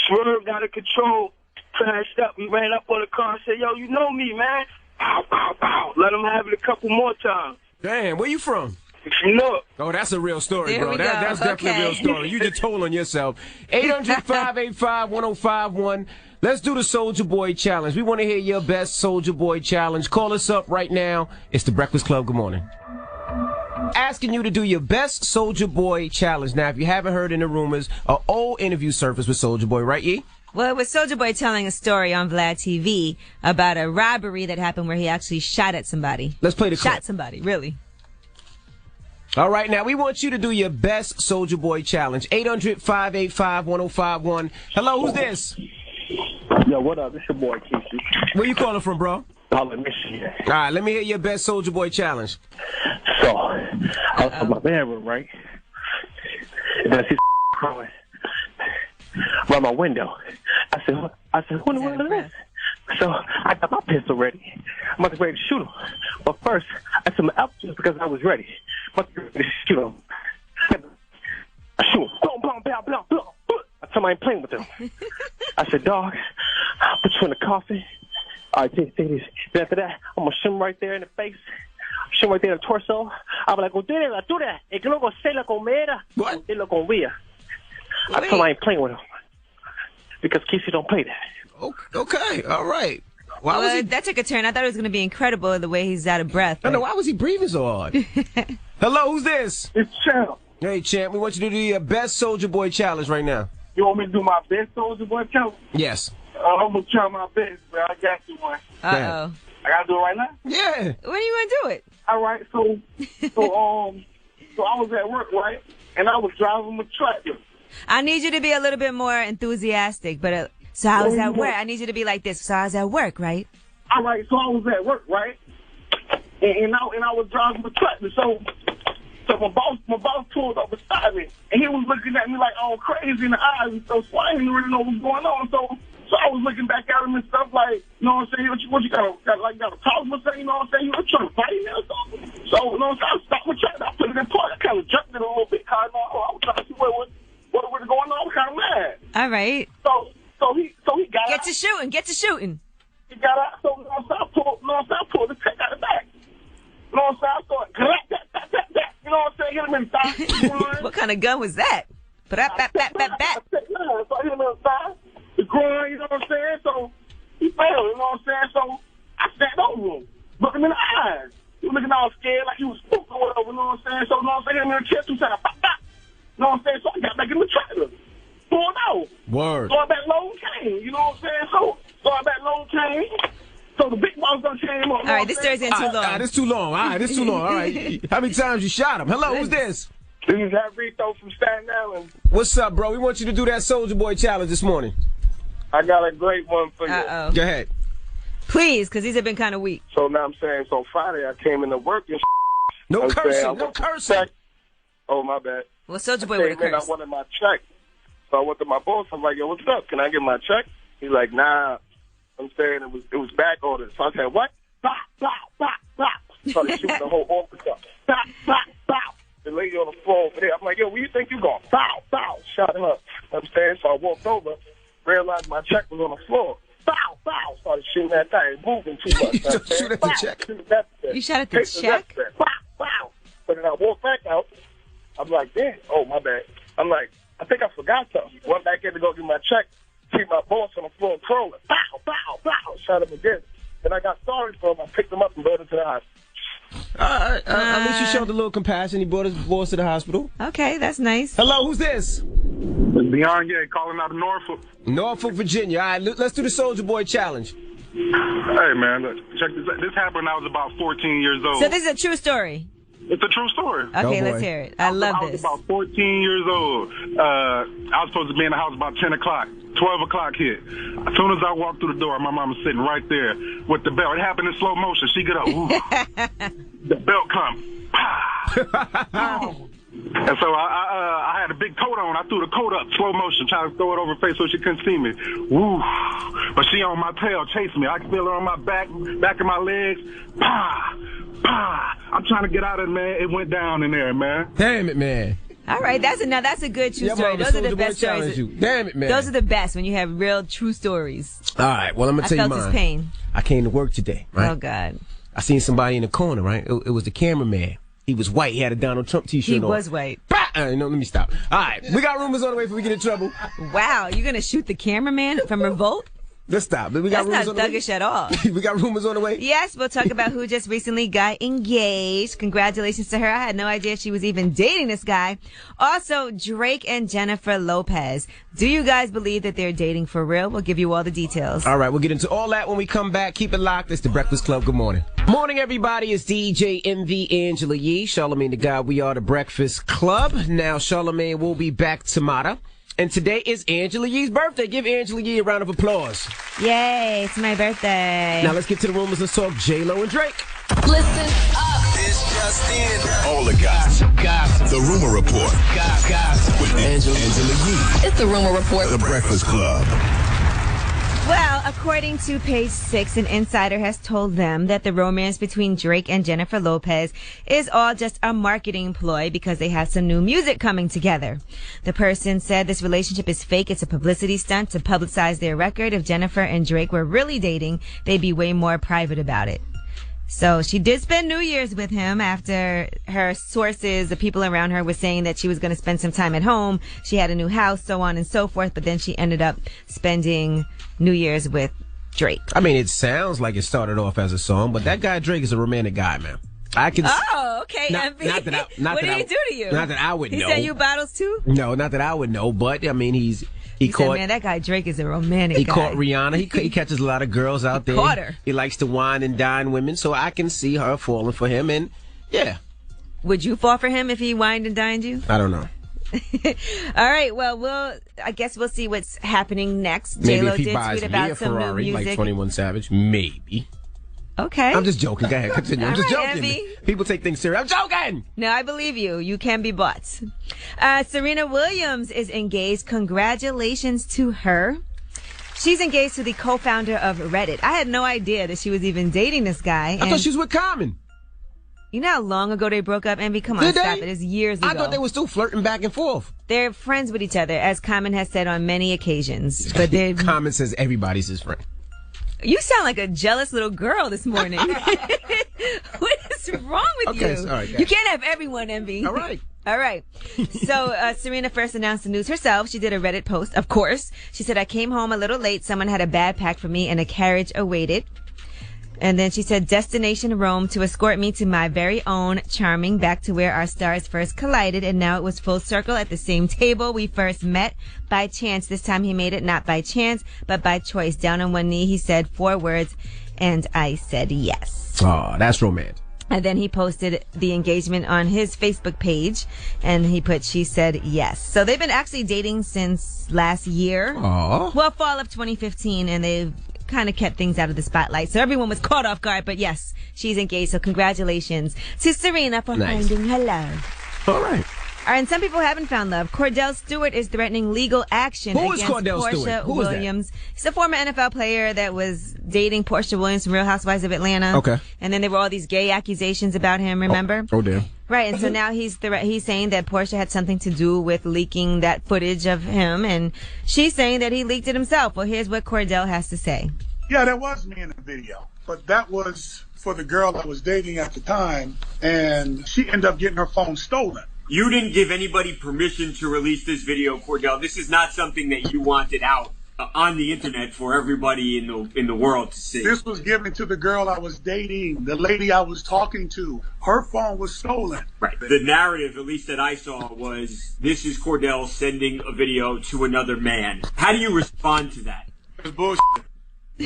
Swerved out of control, crashed up. We ran up on the car and said, yo, you know me, man. Pow, pow, pow. Let him have it a couple more times. Damn, where you from? From Newark. Oh, that's a real story, There bro. we That's go. definitely a real story. You just told on yourself. 800-585-1051. Let's do the Soulja Boy Challenge. We want to hear your best Soulja Boy Challenge. Call us up right now. It's the Breakfast Club. Good morning. Asking you to do your best Soulja Boy Challenge. Now, if you haven't heard in the rumors, an old interview surfaced with Soulja Boy, right, E? Well, it was Soulja Boy telling a story on Vlad TV about a robbery that happened where he actually shot at somebody. Let's play the clip. Shot somebody, really. All right, now we want you to do your best Soulja Boy Challenge. 800-585-1051. Hello, who's this? Yo, what up? It's your boy, Keisha. Where you calling from, bro? Holland, Michigan. All right, let me hear your best Soulja Boy Challenge. So, I was in my bedroom, right? And then I see crawling by my window. I said, who in the world is this? So, I got my pistol ready. I'm about to ready to shoot him. But first, I took my apple because I was ready. I'm about to ready to shoot him. I shoot him. Boom, boom, blah, blah, blah. I told him I ain't playing with him. I said, dog, I'll put you in the coffin. All right, take this. Then after that, I'm going to shoot him right there in the face. Shoot him right there in the torso. I'll be like, do that. Es que luego se la comera. What? It lo comía. I told him I ain't playing with him. Because Casey don't play that. Okay, all right. That took a turn. I thought it was going to be incredible the way he's out of breath. I know, why was he breathing so hard? Hello, who's this? It's Champ. Hey, Champ, we want you to do your best Soulja Boy Challenge right now. You want me to do my best Soulja Boy challenge? Yes. I'm going to try my best, but I got you one. Uh-oh. I got to do it right now? Yeah. When are you going to do it? All right, so I was at work, right? And I was driving my tractor. I need you to be a little bit more enthusiastic, but so I was at work. I need you to be like this. So I was at work, right? All right, so I was at work, right? And I was driving my tractor. So my boss pulled up beside me, and he was looking at me like all crazy in the eyes and stuff. So I didn't really know what was going on. So I was looking back at him and stuff like, you know what I'm saying? What you got a problem or something? You know what I'm saying? You were trying to fight me or something? So you know what I'm saying? I stopped my tractor. I put it in park. I kind of jumped it a little bit. I was trying to see what was going on. I was kind of mad. All right. So he got out. Get to shooting. He got out. So I pulled the tech out of the back. You know what I'm saying? I started, you know what I'm saying? Hit him in the thigh. What kind of gun was that? So I hit him in the thigh, the groin, you know what I'm saying? So he fell, you know what I'm saying? So I sat over him, looked him in the eyes. He was looking all scared like he was spooked or whatever, you know what I'm saying? So, you know what I'm saying? Hit him in the chest, he said, you know what I'm saying? So I got back in the trailer. Pulled out. Word. So that loan came, you know what I'm saying? So that loan came. So the big boss done came up. All right, this story's getting too long. This too long. All right, this too long. All right. How many times you shot him? Hello, who's this? This is Rito from Staten Island. What's up, bro? We want you to do that Soulja Boy Challenge this morning. I got a great one for you. Uh-oh. Go ahead. Please, because these have been kind of weak. So now I'm saying, so Friday I came into work and No cursing, no cursing. Oh, my bad. Well, Soulja Boy would have I cursed. wanted my check. So I went to my boss. I'm like, yo, what's up? Can I get my check? He's like, nah. I'm saying it was back ordered. So I said, what? Bah, bah, bah, bah. Started shooting the whole office up. Bah, bah, bah. The lady on the floor over there. I'm like, yo, where you think you going? Bow, bow. Shot him up. I'm saying, so I walked over, realized my check was on the floor. Bow, bow. Started shooting that thing, moving too much. Shoot at the check. You shot at the check? Bow, bow. But then I walked back out. I'm like, damn. Oh, my bad. I'm like, I think I forgot something. Went back in to go get my check. See my boss on the floor crawling. Bow, bow, bow. Shot him again. Then I got sorry for him. I picked him up and brought him to the hospital. At least you showed a little compassion. He brought his boss to the hospital. Okay, that's nice. Hello, who's this? It's Beyond Gay calling out of Norfolk. Norfolk, Virginia. All right, let's do the Soulja Boy Challenge. Hey, man, look, check this out. This happened when I was about 14 years old. So this is a true story? It's a true story. Okay, let's hear it. I love was this. about 14 years old. I was supposed to be in the house about 10 o'clock. 12 o'clock hit. As soon as I walked through the door, my mom was sitting right there with the belt. It happened in slow motion. She get up. Ooh. The belt come. And so I had a big coat on. I threw the coat up, slow motion, trying to throw it over her face so she couldn't see me. Woo! But she on my tail, chasing me. I can feel her on my back of my legs. Pah! Pah! I'm trying to get out of it, man. It went down in there, man. Damn it, man. All right, that's a good true Yeah, story. Mama, Those are the Soulja Boy best challenge stories. you. Damn it, man. Those are the best when you have real true stories. All right, well, I'm going to tell you I mine. felt his pain. I came to work today, right? Oh, God. I seen somebody in the corner, right? It was the cameraman. He was white. He had a Donald Trump t-shirt on. He was white. Let me stop. All right, we got rumors on the way before we get in trouble. Wow, you're going to shoot the cameraman from Revolt? Let's stop. We got That's rumors not on the thuggish at all. way. We got rumors on the way. Yes, we'll talk about who just recently got engaged. Congratulations to her. I had no idea she was even dating this guy. Also, Drake and Jennifer Lopez. Do you guys believe that they're dating for real? We'll give you all the details. All right, we'll get into all that when we come back. Keep it locked. It's The Breakfast Club. Good morning. Morning, everybody. It's DJ MV Angela Yee. Charlamagne the God. We are The Breakfast Club. Now, Charlamagne will be back tomorrow. And today is Angela Yee's birthday. Give Angela Yee a round of applause. Yay, it's my birthday. Now let's get to the rumors. Let's talk J-Lo and Drake. Listen up. It's just in. All the gossip. The Rumor Report. Gossip. With Angela Yee. It's the Rumor Report. The Breakfast Club. Well, according to Page 6, an insider has told them that the romance between Drake and Jennifer Lopez is all just a marketing ploy because they have some new music coming together. The person said this relationship is fake. It's a publicity stunt to publicize their record. If Jennifer and Drake were really dating, they'd be way more private about it. So she did spend New Year's with him after her sources, the people around her, were saying that she was going to spend some time at home. She had a new house, so on and so forth. But then she ended up spending New Year's with Drake. I mean, it sounds like it started off as a song, but that guy Drake is a romantic guy, man. I can. Oh, okay. Not that what did he do to you? Not that I would know. He sent you bottles too? No, not that I would know. But I mean, he said, man, that guy Drake is a romantic guy. He caught Rihanna. He catches a lot of girls out there. Caught her. He likes to wine and dine women, so I can see her falling for him. And yeah. Would you fall for him if he wined and dined you? I don't know. All right. Well, I guess we'll see what's happening next. Maybe J-Lo if he did buys tweet me about a some Ferrari new music. like 21 Savage, maybe. Okay. I'm just joking. Go ahead, continue. I'm just joking. Envy. People take things serious. I'm joking. No, I believe you. You can be bought. Serena Williams is engaged. Congratulations to her. She's engaged to the co-founder of Reddit. I had no idea that she was even dating this guy. I thought she was with Common. You know how long ago they broke up, Envy? Come on, Did they? stop it. It's years ago. I thought they were still flirting back and forth. They're friends with each other, as Common has said on many occasions. But they're Common says everybody's his friend. You sound like a jealous little girl this morning. What is wrong with you? All right, you can't have everyone, Envy. All right. All right. So Serena first announced the news herself. She did a Reddit post, of course. She said, I came home a little late. Someone had a bag packed for me and a carriage awaited. And then she said, destination Rome to escort me to my very own charming, back to where our stars first collided. And now it was full circle at the same table we first met by chance. This time he made it not by chance, but by choice. Down on one knee, he said 4 words, and I said yes. Oh, that's romantic. And then he posted the engagement on his Facebook page, and he put, she said yes. So they've been actually dating since last year. Aww. Well, fall of 2015, and they've kind of kept things out of the spotlight. So everyone was caught off guard, but yes, she's engaged. So congratulations to Serena for finding her love. All right. All right, and some people haven't found love. Cordell Stewart is threatening legal action Who is against Cordell Portia Stewart? Who is that? Williams. He's a former NFL player that was dating Portia Williams from Real Housewives of Atlanta. Okay. And then there were all these gay accusations about him, remember? Oh damn. Right, and so now he's saying that Portia had something to do with leaking that footage of him, and she's saying that he leaked it himself. Well, here's what Cordell has to say. Yeah, that was me in the video, but that was for the girl I was dating at the time, and she ended up getting her phone stolen. You didn't give anybody permission to release this video, Cordell. This is not something that you wanted out on the internet for everybody in the world to see. This was given to the girl I was dating, the lady I was talking to. Her phone was stolen. Right. The narrative, at least that I saw, was this is Cordell sending a video to another man. How do you respond to that? It's bullshit.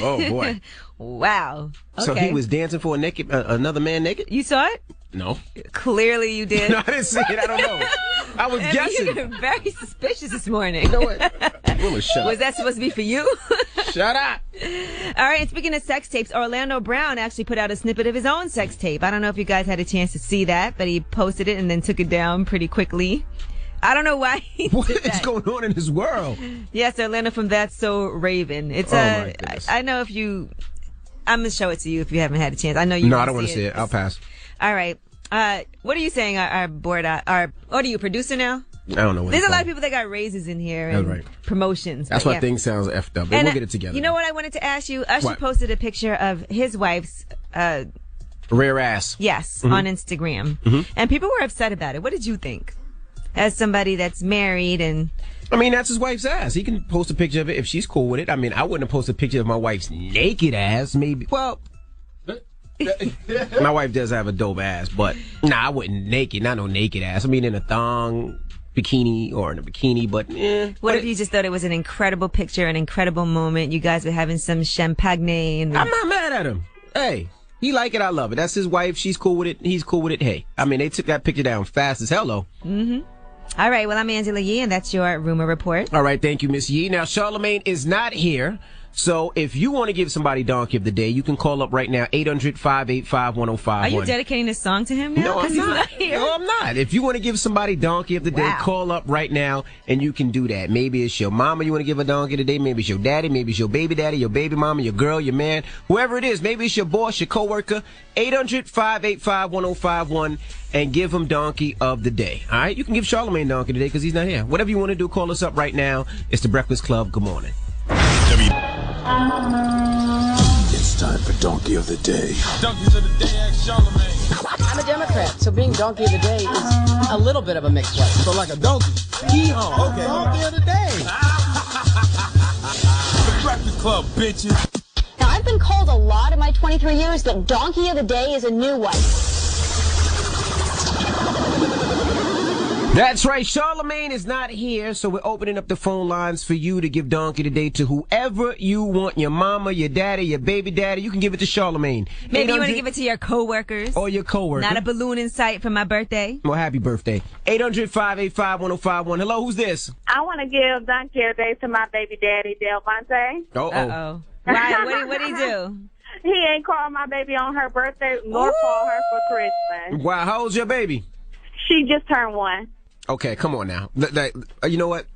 Oh boy. Wow. Okay. So he was dancing for another man naked? You saw it? No. Clearly you did. No, I didn't see it. I don't know. I was guessing. You're very suspicious this morning. You know what? Shut Was up. that supposed to be for you? Shut up. All right, and speaking of sex tapes, Orlando Brown actually put out a snippet of his own sex tape. I don't know if you guys had a chance to see that, but he posted it and then took it down pretty quickly. I don't know why he What did is that. going on in this world? Yes, Orlando from That's So Raven. It's my goodness. I know if you... I'm going to show it to you if you haven't had a chance. I know you No, wanna I don't want to see it. I'll pass. All right. What are you saying, our board... what are you, a producer now? I don't know what There's it's a lot called. of people that got raises in here That's and right. promotions. That's but why yeah. things sounds effed up. But And we'll get it together. You know what I wanted to ask you? Usher What? posted a picture of his wife's... Rare ass. Yes, Mhm. on Instagram. Mhm. And people were upset about it. What did you think? As somebody that's married and... I mean, that's his wife's ass. He can post a picture of it if she's cool with it. I mean, I wouldn't have posted a picture of my wife's naked ass. Maybe. Well, my wife does have a dope ass, but I wouldn't naked. Not no naked ass. I mean, in a thong, bikini, or in a bikini, but What if you just thought it was an incredible picture, an incredible moment? You guys were having some champagne and... I'm not mad at him. Hey, he like it, I love it. That's his wife. She's cool with it. He's cool with it. Hey, I mean, they took that picture down fast as hell, though. Mm-hmm. All right, well, I'm Angela Yee, and that's your rumor report. All right, thank you, Miss Yee. Now, Charlamagne is not here, so if you want to give somebody Donkey of the Day, you can call up right now, 800-585-1051. Are you dedicating this song to him now? No, 'Cause I'm he's not. here. No, I'm not. If you want to give somebody Donkey of the Day, Wow. call up right now, and you can do that. Maybe it's your mama you want to give a Donkey of the Day. Maybe it's your daddy. Maybe it's your baby daddy, your baby mama, your girl, your man, whoever it is. Maybe it's your boss, your coworker. 800-585-1051, and give him Donkey of the Day. All right? You can give Charlamagne Donkey today because he's not here. Whatever you want to do, call us up right now. It's The Breakfast Club. Good morning. It's time for Donkey of the Day. Donkeys of the day, ask Charlamagne. I'm a Democrat, so being donkey of the day is a little bit of a mixed one. So like a donkey. Hee-haw. Okay. Donkey of the day. The Breakfast Club, bitches. Now, I've been called a lot in my 23 years, but Donkey of the Day is a new one. That's right. Charlamagne is not here, so we're opening up the phone lines for you to give Donkey today to whoever you want. Your mama, your daddy, your baby daddy. You can give it to Charlamagne. Maybe you want to give it to your coworkers. Or your coworker. Not a balloon in sight for my birthday. Well, happy birthday. 800-585-1051. Hello, who's this? I want to give Donkey of the Day to my baby daddy, Delmonte. Uh-oh. Why? What'd he do? He ain't called my baby on her birthday, nor called her for Christmas. Wow, how old's your baby? She just turned 1. Okay, come on now. You know what?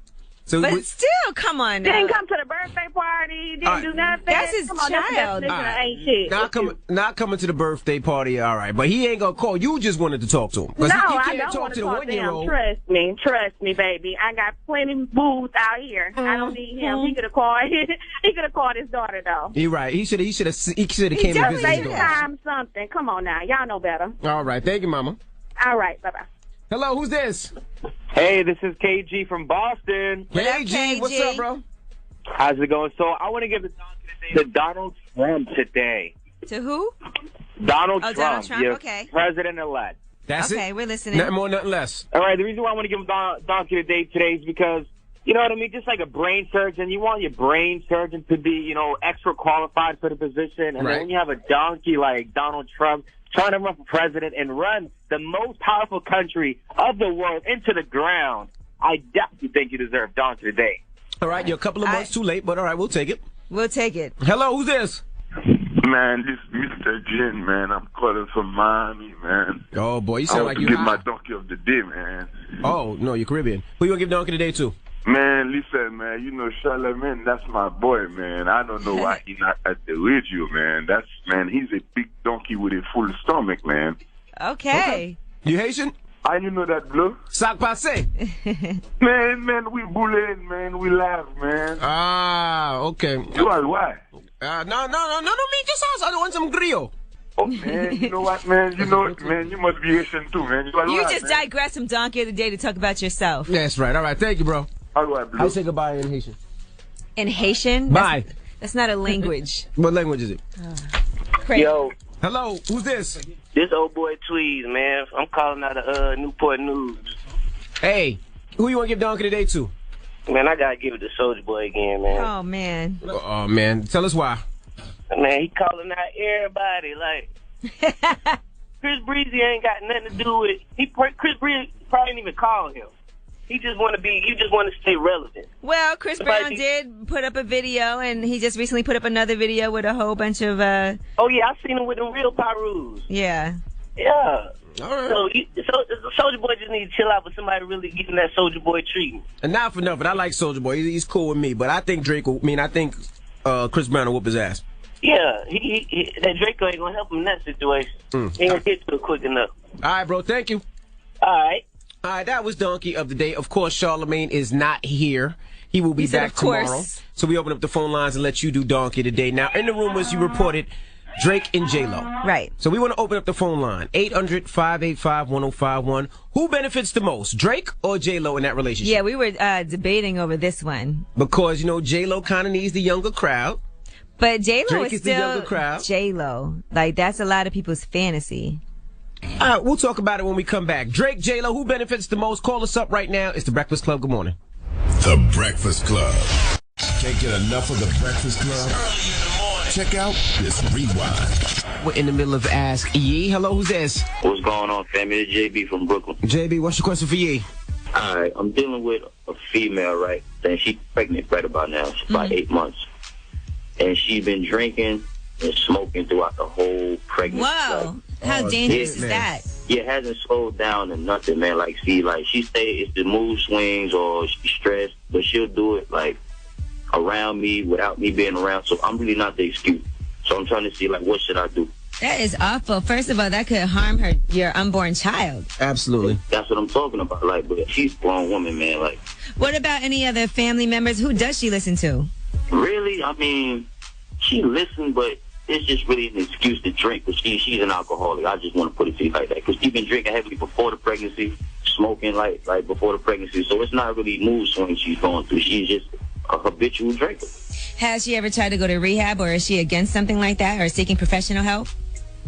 So But still, come on now. Didn't come to the birthday party. Didn't do nothing. That's his come on, that's the child. definition of ain't shit. Not coming to the birthday party, all right. But he ain't gonna call. You just wanted to talk to him. 'Cause No, you I can't don't talk want to to the talk to him. 1-year-old. Trust me, baby. I got plenty of booze out here. I don't need him. He could have called. He could have called his daughter though. You're right. He should have came and Just visited his daughter. FaceTime something. Come on now, y'all know better. All right. Thank you, Mama. All right, bye bye. Hello, who's this? Hey, this is KG from Boston. KG, what's up, bro? How's it going? So I want to give the Donkey today to Donald Trump today. To who? Donald Oh, Trump, Donald Trump, your okay. president-elect. That's Okay, we're listening. Nothing more, nothing less. All right, the reason why I want to give him Donkey today is because, you know what I mean, just like a brain surgeon, you want your brain surgeon to be, you know, extra qualified for the position. And Right. then when you have a donkey like Donald Trump trying to run for president and run the most powerful country of the world into the ground, I definitely think you deserve Donkey today. All right, you're a couple of months too late, but all right, we'll take it. We'll take it. Hello, who's this? Man, this is Mr. Jin, man. I'm calling from Miami, man. Oh, boy, you I sound want like you to give high. my donkey of the day, man. Oh, no, you're Caribbean. Who you gonna give Donkey today to? Man, listen, man. You know Charlamagne, that's my boy, man. I don't know why he's not at the radio, man. He's a big donkey with a full stomach, man. Okay. You Haitian? I you know that, Blue? Sac passe. Man, we bullying, man. We laugh, man. Ah, okay. You are why? No, me just ask. I don't want some griot. Oh, man, you know what, man? You know, man, you must be Haitian too, man. You are You right, just man. digress from Donkey of the Day to talk about yourself. That's right. All right, thank you, bro. All right, Blue. I say goodbye in Haitian. In Haitian? Bye. That's not a language. What language is it? Yo. Hello, who's this? This old boy Tweez, man. I'm calling out of Newport News. Hey, who you want to give Donkey today to? Man, I gotta give it to Soulja Boy again, man. Oh, man. Oh, man. Tell us why. Man, he calling out everybody like Chris Breezy ain't got nothing to do with Chris Breezy probably didn't even call him. He just want to stay relevant. Well, Chris Brown did put up a video, and he just recently put up another video with a whole bunch of Oh yeah, I seen him with the real Pyrus. Yeah. Yeah. All right. So Soulja Boy just need to chill out with somebody really giving that Soulja Boy treatment. And not for nothing, I like Soulja Boy. He's cool with me, but I think Chris Brown will whoop his ass. Yeah, that Draco ain't gonna help him in that situation. He ain't gonna get to it quick enough. All right, bro. Thank you. All right. All right, that was Donkey of the Day. Of course, Charlamagne is not here. He will be back tomorrow. So we open up the phone lines and let you do Donkey today. Now, in the rumors, you reported Drake and J-Lo. Right. So we want to open up the phone line. 800-585-1051. Who benefits the most, Drake or J-Lo in that relationship? Yeah, we were debating over this one. Because, J-Lo kind of needs the younger crowd. But J-Lo Drake is still the younger crowd. J-Lo. Like, that's a lot of people's fantasy. All right, we'll talk about it when we come back. Drake, J-Lo, who benefits the most? Call us up right now. It's The Breakfast Club. Good morning. The Breakfast Club. Can't get enough of The Breakfast Club? Check out this rewind. We're in the middle of Ask Yee. Hello, who's this? What's going on, family? It's JB from Brooklyn. JB, what's your question for Yee? All right, I'm dealing with a female, right? And she's pregnant right about now. She's about 8 months. And she's been drinking and smoking throughout the whole pregnancy. Whoa. How dangerous is that? Yeah, it hasn't slowed down or nothing, man. Like, see, like, she stays, it's the mood swings or she's stressed, but she'll do it, like, around me without me being around. So I'm really not the excuse. So I'm trying to see, like, what should I do? That is awful. First of all, that could harm your unborn child. Absolutely. That's what I'm talking about. Like, but she's a grown woman, man. Like, what about any other family members? Who does she listen to? Really? I mean, she listens, but it's just really an excuse to drink. Because she's an alcoholic. I just want to put it to you like that. Because she's been drinking heavily before the pregnancy, smoking like before the pregnancy. So it's not really mood swings she's going through. She's just a habitual drinker. Has she ever tried to go to rehab, or is she against something like that, or seeking professional help?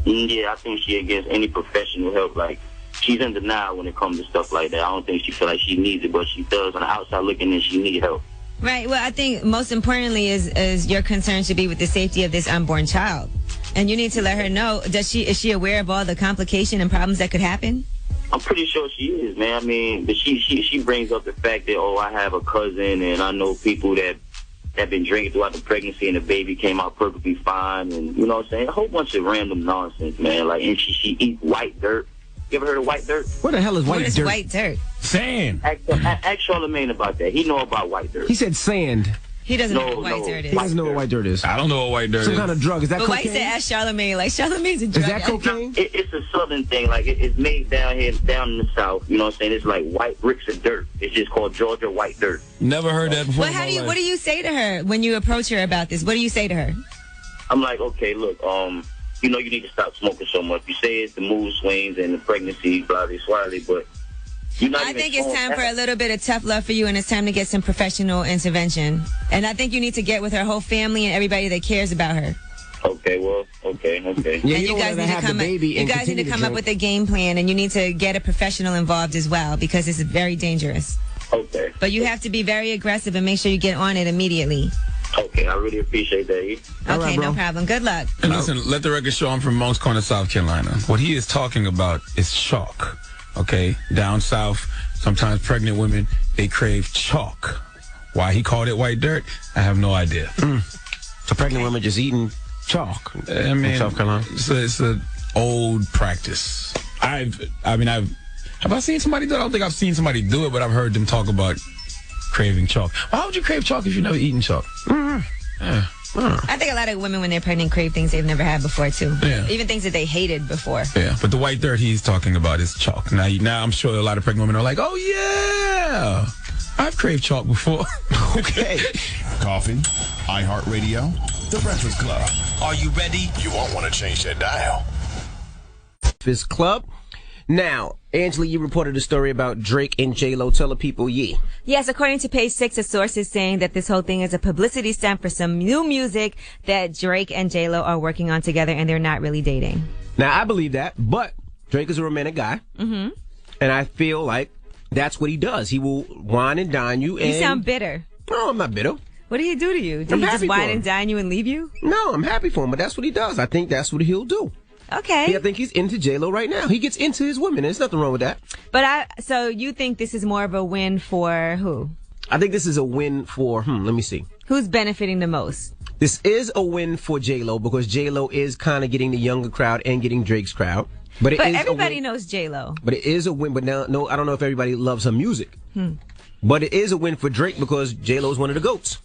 Yeah, I think she against any professional help. Like, she's in denial when it comes to stuff like that. I don't think she feel like she needs it, but she does on the outside looking in. She need help. Right. Well, I think most importantly is your concern should be with the safety of this unborn child, and you need to let her know. Is she aware of all the complication and problems that could happen? I'm pretty sure she is, man. I mean, but she brings up the fact that, I have a cousin and I know people that have been drinking throughout the pregnancy and the baby came out perfectly fine, and you know what I'm saying? A whole bunch of random nonsense, man. Like, and she eats white dirt. You ever heard of white dirt? What the hell is white dirt? What is white dirt? Sand. Ask Charlamagne about that. He know about white dirt. He said sand. He doesn't know what white dirt is. He doesn't know what white dirt is. I don't know what white dirt is. Some kind of drug. Is that cocaine? But why you say ask Charlamagne? Like, Charlamagne's a drug. Is that cocaine? It's a southern thing. Like, it's made down in the south. You know what I'm saying? It's like white bricks of dirt. It's just called Georgia white dirt. Never heard that before. Well, what do you say to her when you approach her about this? What do you say to her? I'm like, okay, look, you need to stop smoking so much. You say it's the mood swings and the pregnancy, blah, blah, blah, but I think it's time for a little bit of tough love for you, and it's time to get some professional intervention. And I think you need to get with her whole family and everybody that cares about her. Okay, well, okay. Yeah, and you guys need to come. You guys need to come up with a game plan, and you need to get a professional involved as well, because this is very dangerous. Okay. But you have to be very aggressive and make sure you get on it immediately. Okay, I really appreciate that. Okay, no problem. Good luck. And listen, let the record show I'm from Moncks Corner, South Carolina. What he is talking about is chalk. Okay, down south, sometimes pregnant women, they crave chalk. Why he called it white dirt, I have no idea. So pregnant women just eating chalk in South Carolina? It's an old practice. Have I seen somebody do it? I don't think I've seen somebody do it, but I've heard them talk about craving chalk. Why would you crave chalk if you've never eaten chalk? I think a lot of women, when they're pregnant, crave things they've never had before, too. Yeah. Even things that they hated before. Yeah, but the white dirt he's talking about is chalk. Now I'm sure a lot of pregnant women are like, oh, yeah, I've craved chalk before. Okay. Coffee, iHeartRadio, The Breakfast Club. Are you ready? You won't want to change that dial. Breakfast Club. Now, Angela, you reported a story about Drake and J-Lo. Tell the people, Yee. Yes, according to Page 6, a source is saying that this whole thing is a publicity stunt for some new music that Drake and J-Lo are working on together, and they're not really dating. Now, I believe that, but Drake is a romantic guy. Mm-hmm. And I feel like that's what he does. He will wine and dine you. You sound bitter. No, I'm not bitter. What do you do to you? Do you just wine and dine you and leave you? No, I'm happy for him, but that's what he does. I think that's what he'll do. Okay. Yeah, I think he's into J-Lo right now. He gets into his women. There's nothing wrong with that. But so you think this is more of a win for who? I think this is a win for, let me see. Who's benefiting the most? This is a win for J-Lo because J-Lo is kind of getting the younger crowd and getting Drake's crowd. But everybody knows J-Lo. But it is a win. But no, I don't know if everybody loves her music. But it is a win for Drake because J-Lo is one of the GOATs.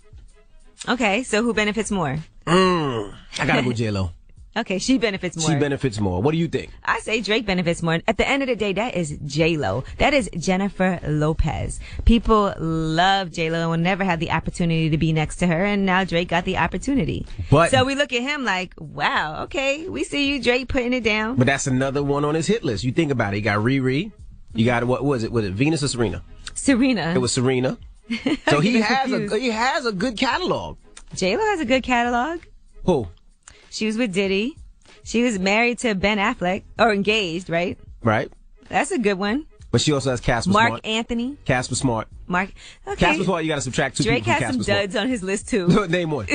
Okay, so who benefits more? I gotta go J-Lo. Okay, she benefits more. She benefits more. What do you think? I say Drake benefits more. At the end of the day, that is J-Lo. That is Jennifer Lopez. People love J-Lo and will never have the opportunity to be next to her, and now Drake got the opportunity. So we look at him like, wow, okay, we see you, Drake, putting it down. But that's another one on his hit list. You think about it. You got Riri. You got, what was it? Was it Venus or Serena? Serena. It was Serena. So he has a good catalog. J-Lo has a good catalog. Who? She was with Diddy. She was married to Ben Affleck, or engaged, right? Right. That's a good one. But she also has Casper Smart. Mark Anthony. Casper Smart. Okay. Casper Smart, you got to subtract two Drake people from has some Casper duds on his list, too. Name one.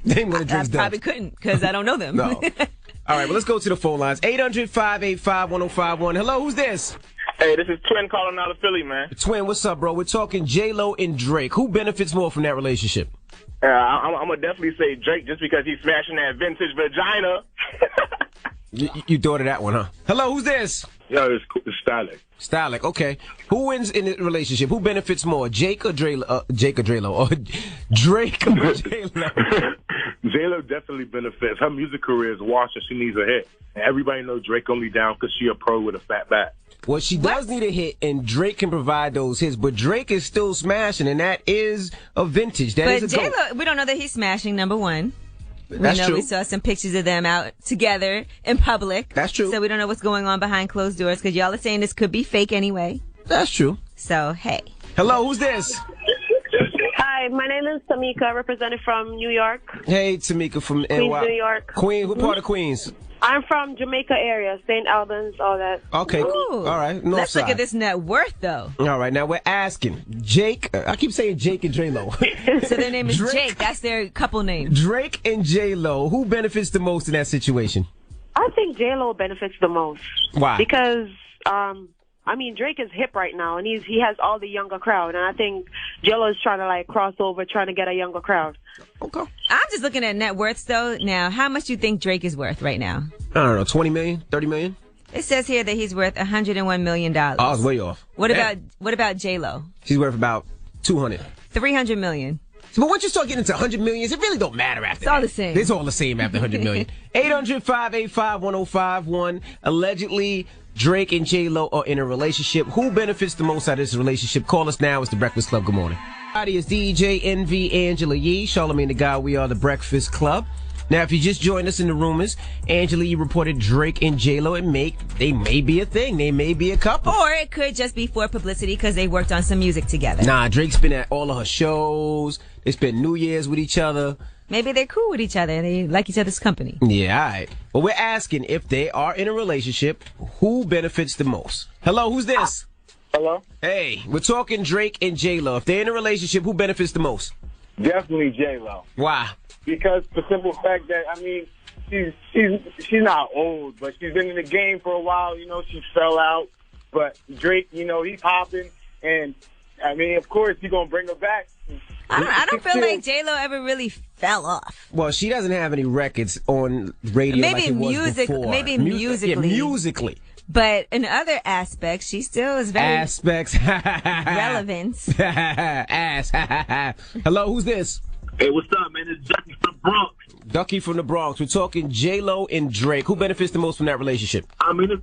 Name one of Drake's duds. I probably couldn't, because I don't know them. No. All right, well, let's go to the phone lines. 800-585-1051. Hello, who's this? Hey, this is Twin calling out of Philly, man. Twin, what's up, bro? We're talking J-Lo and Drake. Who benefits more from that relationship? I'm going to definitely say Drake just because he's smashing that vintage vagina. You thought of that one, huh? Hello, who's this? Yo, it's Stylic. Stylic, okay. Who wins in the relationship? Who benefits more, Jake or Drake or J-Lo? Or Drake or J-Lo? J-Lo definitely benefits. Her music career is washed and she needs a hit. And everybody knows Drake only down because she a pro with a fat back. Well, she does need a hit, and Drake can provide those hits, but Drake is still smashing, and that is a vintage. That is a J-Lo, we don't know that he's smashing, number one. That's true. We saw some pictures of them out together in public. That's true. So we don't know what's going on behind closed doors, because y'all are saying this could be fake anyway. That's true. So, hey. Hello, who's this? Hi, my name is Tamika, represented from New York. Hey, Tamika from Queens, NY. New York. Queen, what part of Queens? I'm from Jamaica area, St. Albans, all that. Okay, Ooh. all right. Let's look at this net worth, though. All right, now we're asking Jake. I keep saying Jake and J-Lo. So their name is Jake. That's their couple name. Drake and J-Lo. Who benefits the most in that situation? I think J-Lo benefits the most. Why? Because, Drake is hip right now, and he has all the younger crowd, and I think J-Lo is trying to cross over, trying to get a younger crowd. Okay. I'm just looking at net worths, though. Now, how much do you think Drake is worth right now? I don't know, 20 million, 30 million? It says here that he's worth $101 million. Oh, I was way off. What about J-Lo? She's worth about 200. 300 million. But once you start getting into 100 millions, it really don't matter after that. It's all the same. It's all the same after 100 million. 800-585-1051. Allegedly, Drake and J-Lo are in a relationship. Who benefits the most out of this relationship? Call us now. It's The Breakfast Club. Good morning. Howdy, it's DJ NV Angela Yee, Charlamagne the Guy. We are The Breakfast Club. Now, if you just joined us in the rumors, Angela Yee reported Drake and J-Lo they may be a thing. They may be a couple. Or it could just be for publicity because they worked on some music together. Nah, Drake's been at all of her shows. They spent New Year's with each other. Maybe they're cool with each other. They like each other's company. Yeah, all right. Well, we're asking if they are in a relationship, who benefits the most? Hello, who's this? Hello? Hey, we're talking Drake and J-Lo. If they're in a relationship, who benefits the most? Definitely J-Lo. Why? Because the simple fact that, she's not old, but she's been in the game for a while. She fell out. But Drake, he's hopping. And, of course, he's going to bring her back. I don't feel like J-Lo ever really fell off. Well, she doesn't have any records on radio like it was before. Maybe musically. Yeah, musically. But in other aspects, she still is very relevant. Hello, who's this? Hey, what's up, man? It's Ducky from the Bronx. Ducky from the Bronx. We're talking J-Lo and Drake. Who benefits the most from that relationship? It's obvious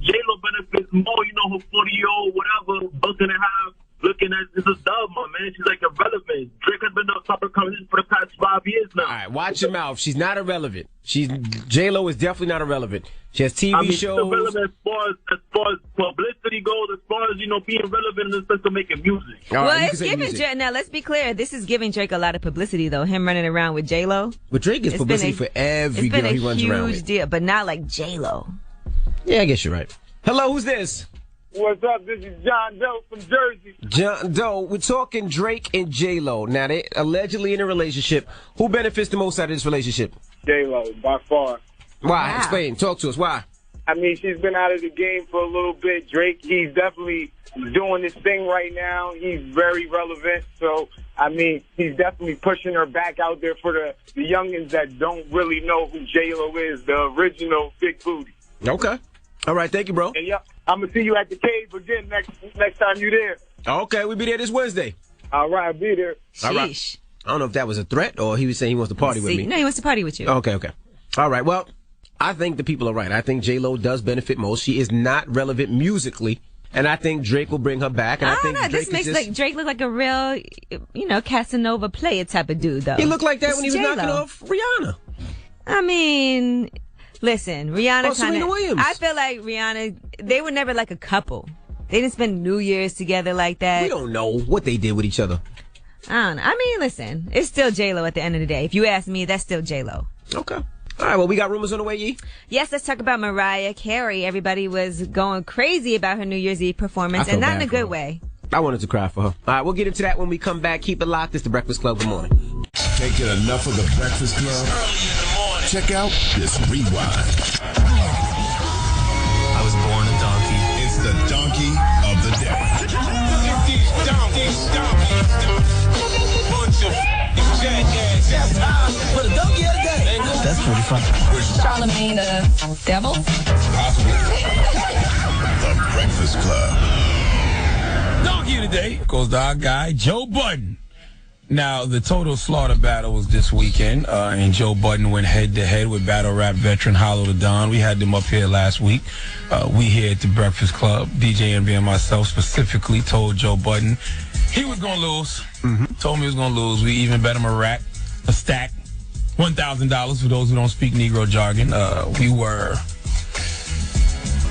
J-Lo benefits more, her 40-year-old, whatever, buck and a half, looking at, it's a dub, my man. She's irrelevant. Drake has been on top of conversation for the past 5 years now. All right, watch your mouth. She's not irrelevant. J-Lo is definitely not irrelevant. She has TV shows. She's irrelevant as far as publicity goes, as far as, being relevant in the sense of making music. Right, it's giving Drake. Now, let's be clear. This is giving Drake a lot of publicity, though. Him running around with J-Lo. But Drake gets publicity for every girl he runs around with. It's been a huge deal, but not like J-Lo. Yeah, I guess you're right. Hello, who's this? What's up? This is John Doe from Jersey. John Doe, we're talking Drake and J-Lo. Now, they allegedly in a relationship. Who benefits the most out of this relationship? J-Lo, by far. Why? Wow. Explain. Talk to us. Why? I mean, she's been out of the game for a little bit. Drake, he's definitely doing this thing right now. He's very relevant. So, I mean, he's definitely pushing her back out there for the youngins that don't really know who J-Lo is, the original Big Booty. Okay. All right. Thank you, bro. And yeah, I'm going to see you at the cave again next time you're there. Okay. We'll be there this Wednesday. All right. I'll be there. All right. I don't know if that was a threat or he was saying he wants to party with me. No, he wants to party with you. Okay. All right. Well, I think the people are right. I think J-Lo does benefit most. She is not relevant musically. And I think Drake will bring her back. And I think know. Drake This makes Drake look like a real, Casanova player type of dude, though. He looked like that It's when he was J-Lo. knocking off Rihanna. I mean, listen, Rihanna Serena Williams. I feel like Rihanna, they were never like a couple. They didn't spend New Year's together like that. We don't know what they did with each other. I don't know. I mean, listen, it's still J-Lo at the end of the day. If you ask me, that's still J-Lo. Okay. All right, well, we got rumors on the way, Yee. Yes, let's talk about Mariah Carey. Everybody was going crazy about her New Year's Eve performance, I feel and not bad in a for good her. way. I wanted to cry for her. All right, we'll get into that when we come back. Keep it locked. It's The Breakfast Club. Good morning. Can't get enough of The Breakfast Club? Check out this rewind. I was born a donkey. It's the donkey of the day. Look at these donkeys. Bunch of jackasses. For the donkey of the day. That's pretty funny. Charlemagne the devil? The Breakfast Club. Donkey of the day goes to our guy, Joe Budden. Now, the Total Slaughter battle was this weekend, and Joe Budden went head-to-head with battle rap veteran Hollow the Don. We had them up here last week. We here at the Breakfast Club, DJ Envy and myself specifically told Joe Budden he was going to lose. Told me he was going to lose. We even bet him a stack, $1,000 for those who don't speak Negro jargon. We were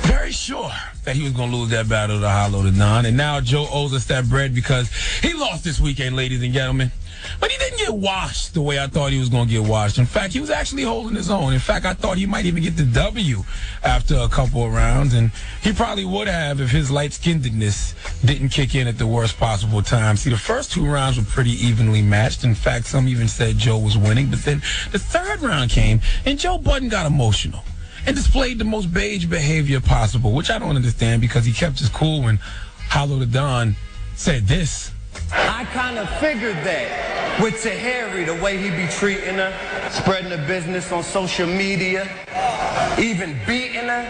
very sure that he was going to lose that battle to Hollow the Don. And now Joe owes us that bread because he lost this weekend, ladies and gentlemen. But he didn't get washed the way I thought he was going to get washed. In fact, he was actually holding his own. In fact, I thought he might even get the W after a couple of rounds. And he probably would have if his light-skinnedness didn't kick in at the worst possible time. See, the first two rounds were pretty evenly matched. In fact, some even said Joe was winning. But then the third round came, and Joe Budden got emotional and displayed the most beige behavior possible, which I don't understand because he kept his cool when Hollow the Don said this. I kind of figured that with Tahiri, the way he be treating her, spreading the business on social media, even beating her,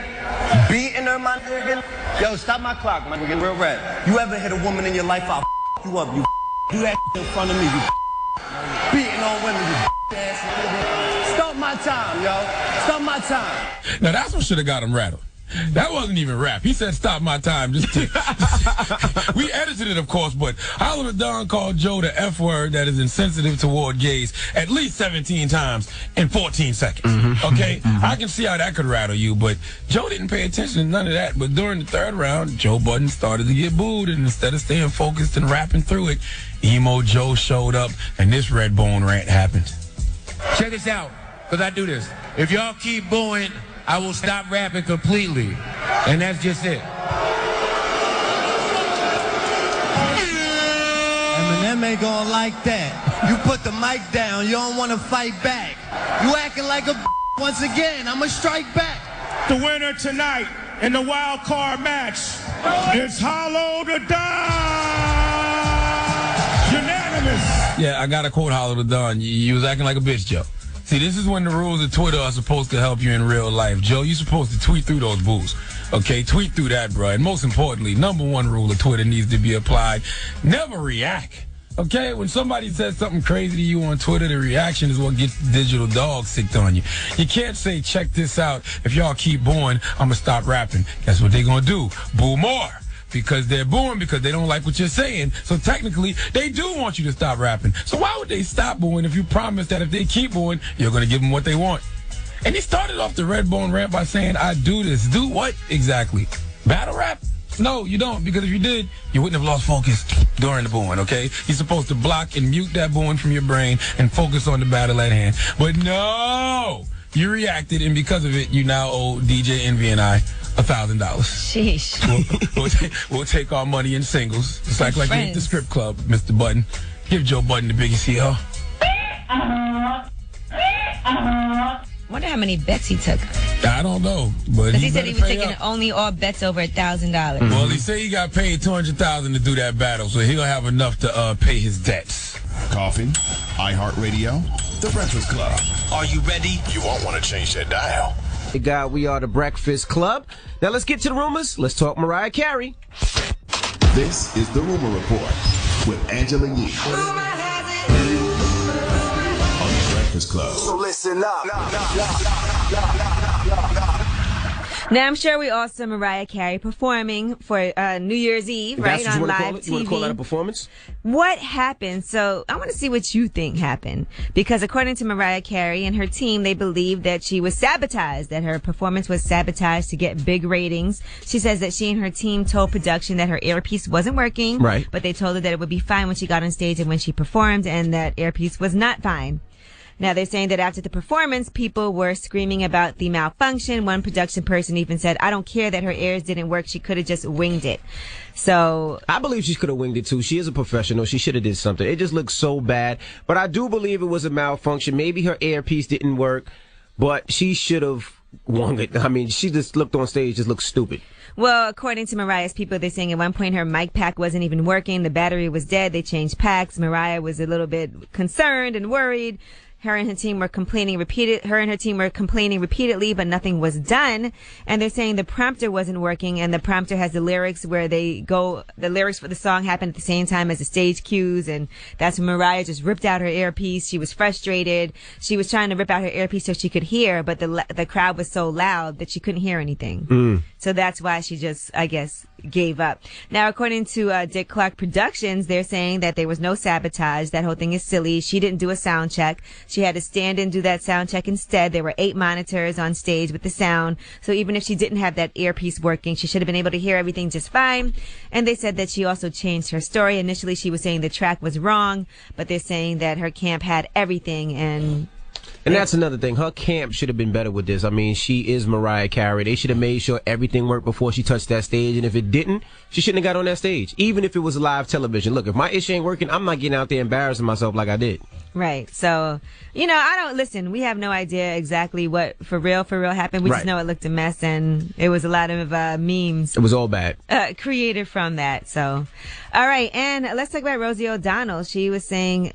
my nigga. Yo, stop my clock, my nigga, real rap. You ever hit a woman in your life, I'll you up, you do that in front of me, you beating on women, you ass nigga. Stop my time, yo. Stop my time. Now, that's what should have got him rattled. That wasn't even rap. He said, stop my time. We edited it, of course, but Hollow the Don called Joe the F word that is insensitive toward gays at least 17 times in 14 seconds. Okay? I can see how that could rattle you, but Joe didn't pay attention to none of that. But during the third round, Joe Budden started to get booed, and instead of staying focused and rapping through it, Emo Joe showed up, and this red bone rant happened. Check this out, because I do this. If y'all keep booing, I will stop rapping completely. And that's just it. Eminem ain't gonna like that. You put the mic down, you don't want to fight back. You acting like a once again, I'ma strike back. The winner tonight in the wild card match is Hollow the Don. Unanimous. Yeah, I gotta quote Hollow the Don. You was acting like a bitch, Joe. See, this is when the rules of Twitter are supposed to help you in real life. Joe, you're supposed to tweet through those boos. Okay, tweet through that, bro. And most importantly, number one rule of Twitter needs to be applied. Never react. Okay, when somebody says something crazy to you on Twitter, the reaction is what gets the digital dog sicked on you. You can't say, check this out. If y'all keep booing, I'm going to stop rapping. That's what they're going to do. Boo more. Because they're booing because they don't like what you're saying. So technically, they do want you to stop rapping. So why would they stop booing if you promise that if they keep booing, you're going to give them what they want? And he started off the red bone rant by saying, I do this. Do what exactly? Battle rap? No, you don't. Because if you did, you wouldn't have lost focus during the booing, okay? You're supposed to block and mute that booing from your brain and focus on the battle at hand. But no! You reacted, and because of it, you now owe DJ Envy and I $1,000. Sheesh. We'll take our money in singles. It's like the strip club, Mr. Budden. Give Joe Budden the biggest heel. Wonder how many bets he took. I don't know, but Because he said he was taking up. only all bets over $1,000. Well, he said he got paid $200,000 to do that battle, so he'll have enough to pay his debts. Coffee, iHeartRadio, The Breakfast Club. Are you ready? You won't want to change that dial. Hey, God, we are The Breakfast Club. Now let's get to the rumors. Let's talk Mariah Carey. This is The Rumor Report with Angela Yee. On The Breakfast Club. So listen up. Now, I'm sure we all saw Mariah Carey performing for New Year's Eve, right, That's what on you wanna live call it? TV. You want to call that a performance? What happened? So I want to see what you think happened. Because according to Mariah Carey and her team, they believe that she was sabotaged, that her performance was sabotaged to get big ratings. She says that she and her team told production that her earpiece wasn't working. Right. But they told her that it would be fine when she got on stage and when she performed, and that earpiece was not fine. Now, they're saying that after the performance, people were screaming about the malfunction. One production person even said, I don't care that her ears didn't work. She could have just winged it. So I believe she could have winged it too. She is a professional. She should have did something. It just looks so bad. But I do believe it was a malfunction. Maybe her earpiece didn't work, but she should have won it. I mean, she just looked on stage, just looked stupid. Well, according to Mariah's people, they're saying at one point her mic pack wasn't even working. The battery was dead. They changed packs. Mariah was a little bit concerned and worried. Her and her team were complaining repeatedly, but nothing was done. And they're saying the prompter wasn't working, and the prompter has the lyrics where the lyrics for the song happen at the same time as the stage cues, and that's when Mariah just ripped out her earpiece. She was frustrated. She was trying to rip out her earpiece so she could hear, but the crowd was so loud that she couldn't hear anything. So that's why she just, I guess, gave up. Now, according to Dick Clark Productions, they're saying that there was no sabotage. That whole thing is silly. She didn't do a sound check. She had to stand and do that sound check instead. There were 8 monitors on stage with the sound. So even if she didn't have that earpiece working, she should have been able to hear everything just fine. And they said that she also changed her story. Initially, she was saying the track was wrong, but they're saying that her camp had everything, and that's another thing. Her camp should have been better with this. I mean, she is Mariah Carey. They should have made sure everything worked before she touched that stage. And if it didn't, she shouldn't have got on that stage. Even if it was live television. Look, if my issue ain't working, I'm not getting out there embarrassing myself like I did. Right. So, we have no idea exactly what for real happened. We just know it looked a mess, and it was a lot of memes. It was all bad. Created from that. So, all right. And let's talk about Rosie O'Donnell. She was saying,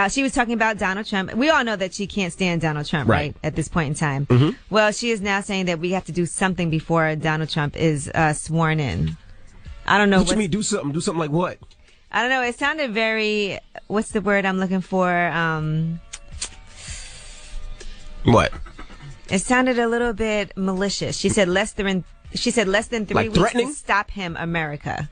she was talking about Donald Trump. We all know that she can't stand Donald Trump, right? At this point in time. Mm-hmm. Well, she is now saying that we have to do something before Donald Trump is sworn in. I don't know. What you mean, do something? Do something like what? I don't know. It sounded very, what's the word I'm looking for? What? It sounded a little bit malicious. She said less than 3 weeks to stop him, America.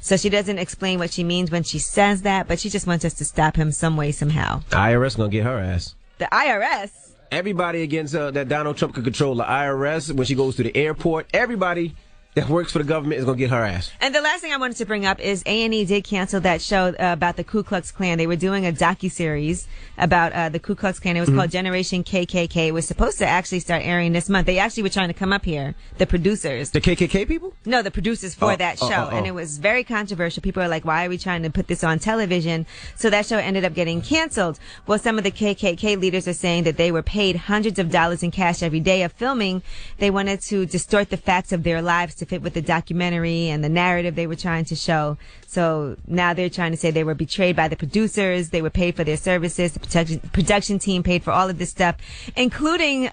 So she doesn't explain what she means when she says that, but she just wants us to stop him some way, somehow. The IRS gonna get her ass. The IRS? Everybody against that Donald Trump could control the IRS when she goes to the airport. Everybody that works for the government is going to get her ass. And the last thing I wanted to bring up is A&E did cancel that show about the Ku Klux Klan. They were doing a docuseries about the Ku Klux Klan. It was called Generation KKK. It was supposed to actually start airing this month. They actually were trying to come up here, the producers. The KKK people? No, the producers for that show. And it was very controversial. People are like, why are we trying to put this on television? So that show ended up getting canceled. Well, some of the KKK leaders are saying that they were paid hundreds of dollars in cash every day of filming. They wanted to distort the facts of their lives to fit with the documentary and the narrative they were trying to show. So now they're trying to say they were betrayed by the producers. They were paid for their services. The production team paid for all of this stuff, including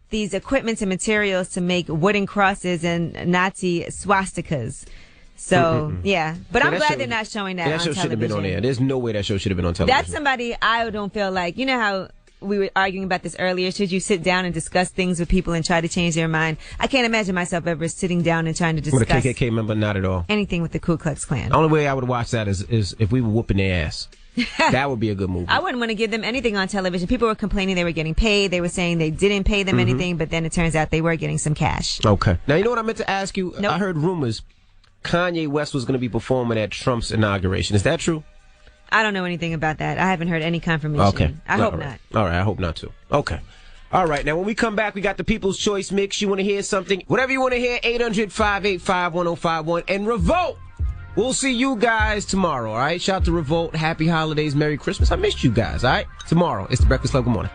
these equipments and materials to make wooden crosses and Nazi swastikas. So, yeah. But I'm glad they're not showing that on television. That show should have been on air. There's no way that show should have been on television. That's somebody I don't feel like, you know how we were arguing about this earlier. Should you sit down and discuss things with people and try to change their mind? I can't imagine myself ever sitting down and trying to discuss with a KKK member. Not at all. Anything with the Ku Klux Klan. The only way I would watch that is if we were whooping their ass. That would be a good movie. I wouldn't want to give them anything on television. People were complaining they were getting paid. They were saying they didn't pay them anything, but then it turns out they were getting some cash. Okay. Now, you know what I meant to ask you? Nope. I heard rumors Kanye West was going to be performing at Trump's inauguration. Is that true? I don't know anything about that. I haven't heard any confirmation. Okay. I hope not. All right. I hope not too. Okay. All right. Now, when we come back, we got the People's Choice Mix. You want to hear something? Whatever you want to hear, 800-585-1051 and Revolt. We'll see you guys tomorrow. All right. Shout out to Revolt. Happy holidays. Merry Christmas. I missed you guys. All right. Tomorrow. It's the Breakfast Club. Good morning.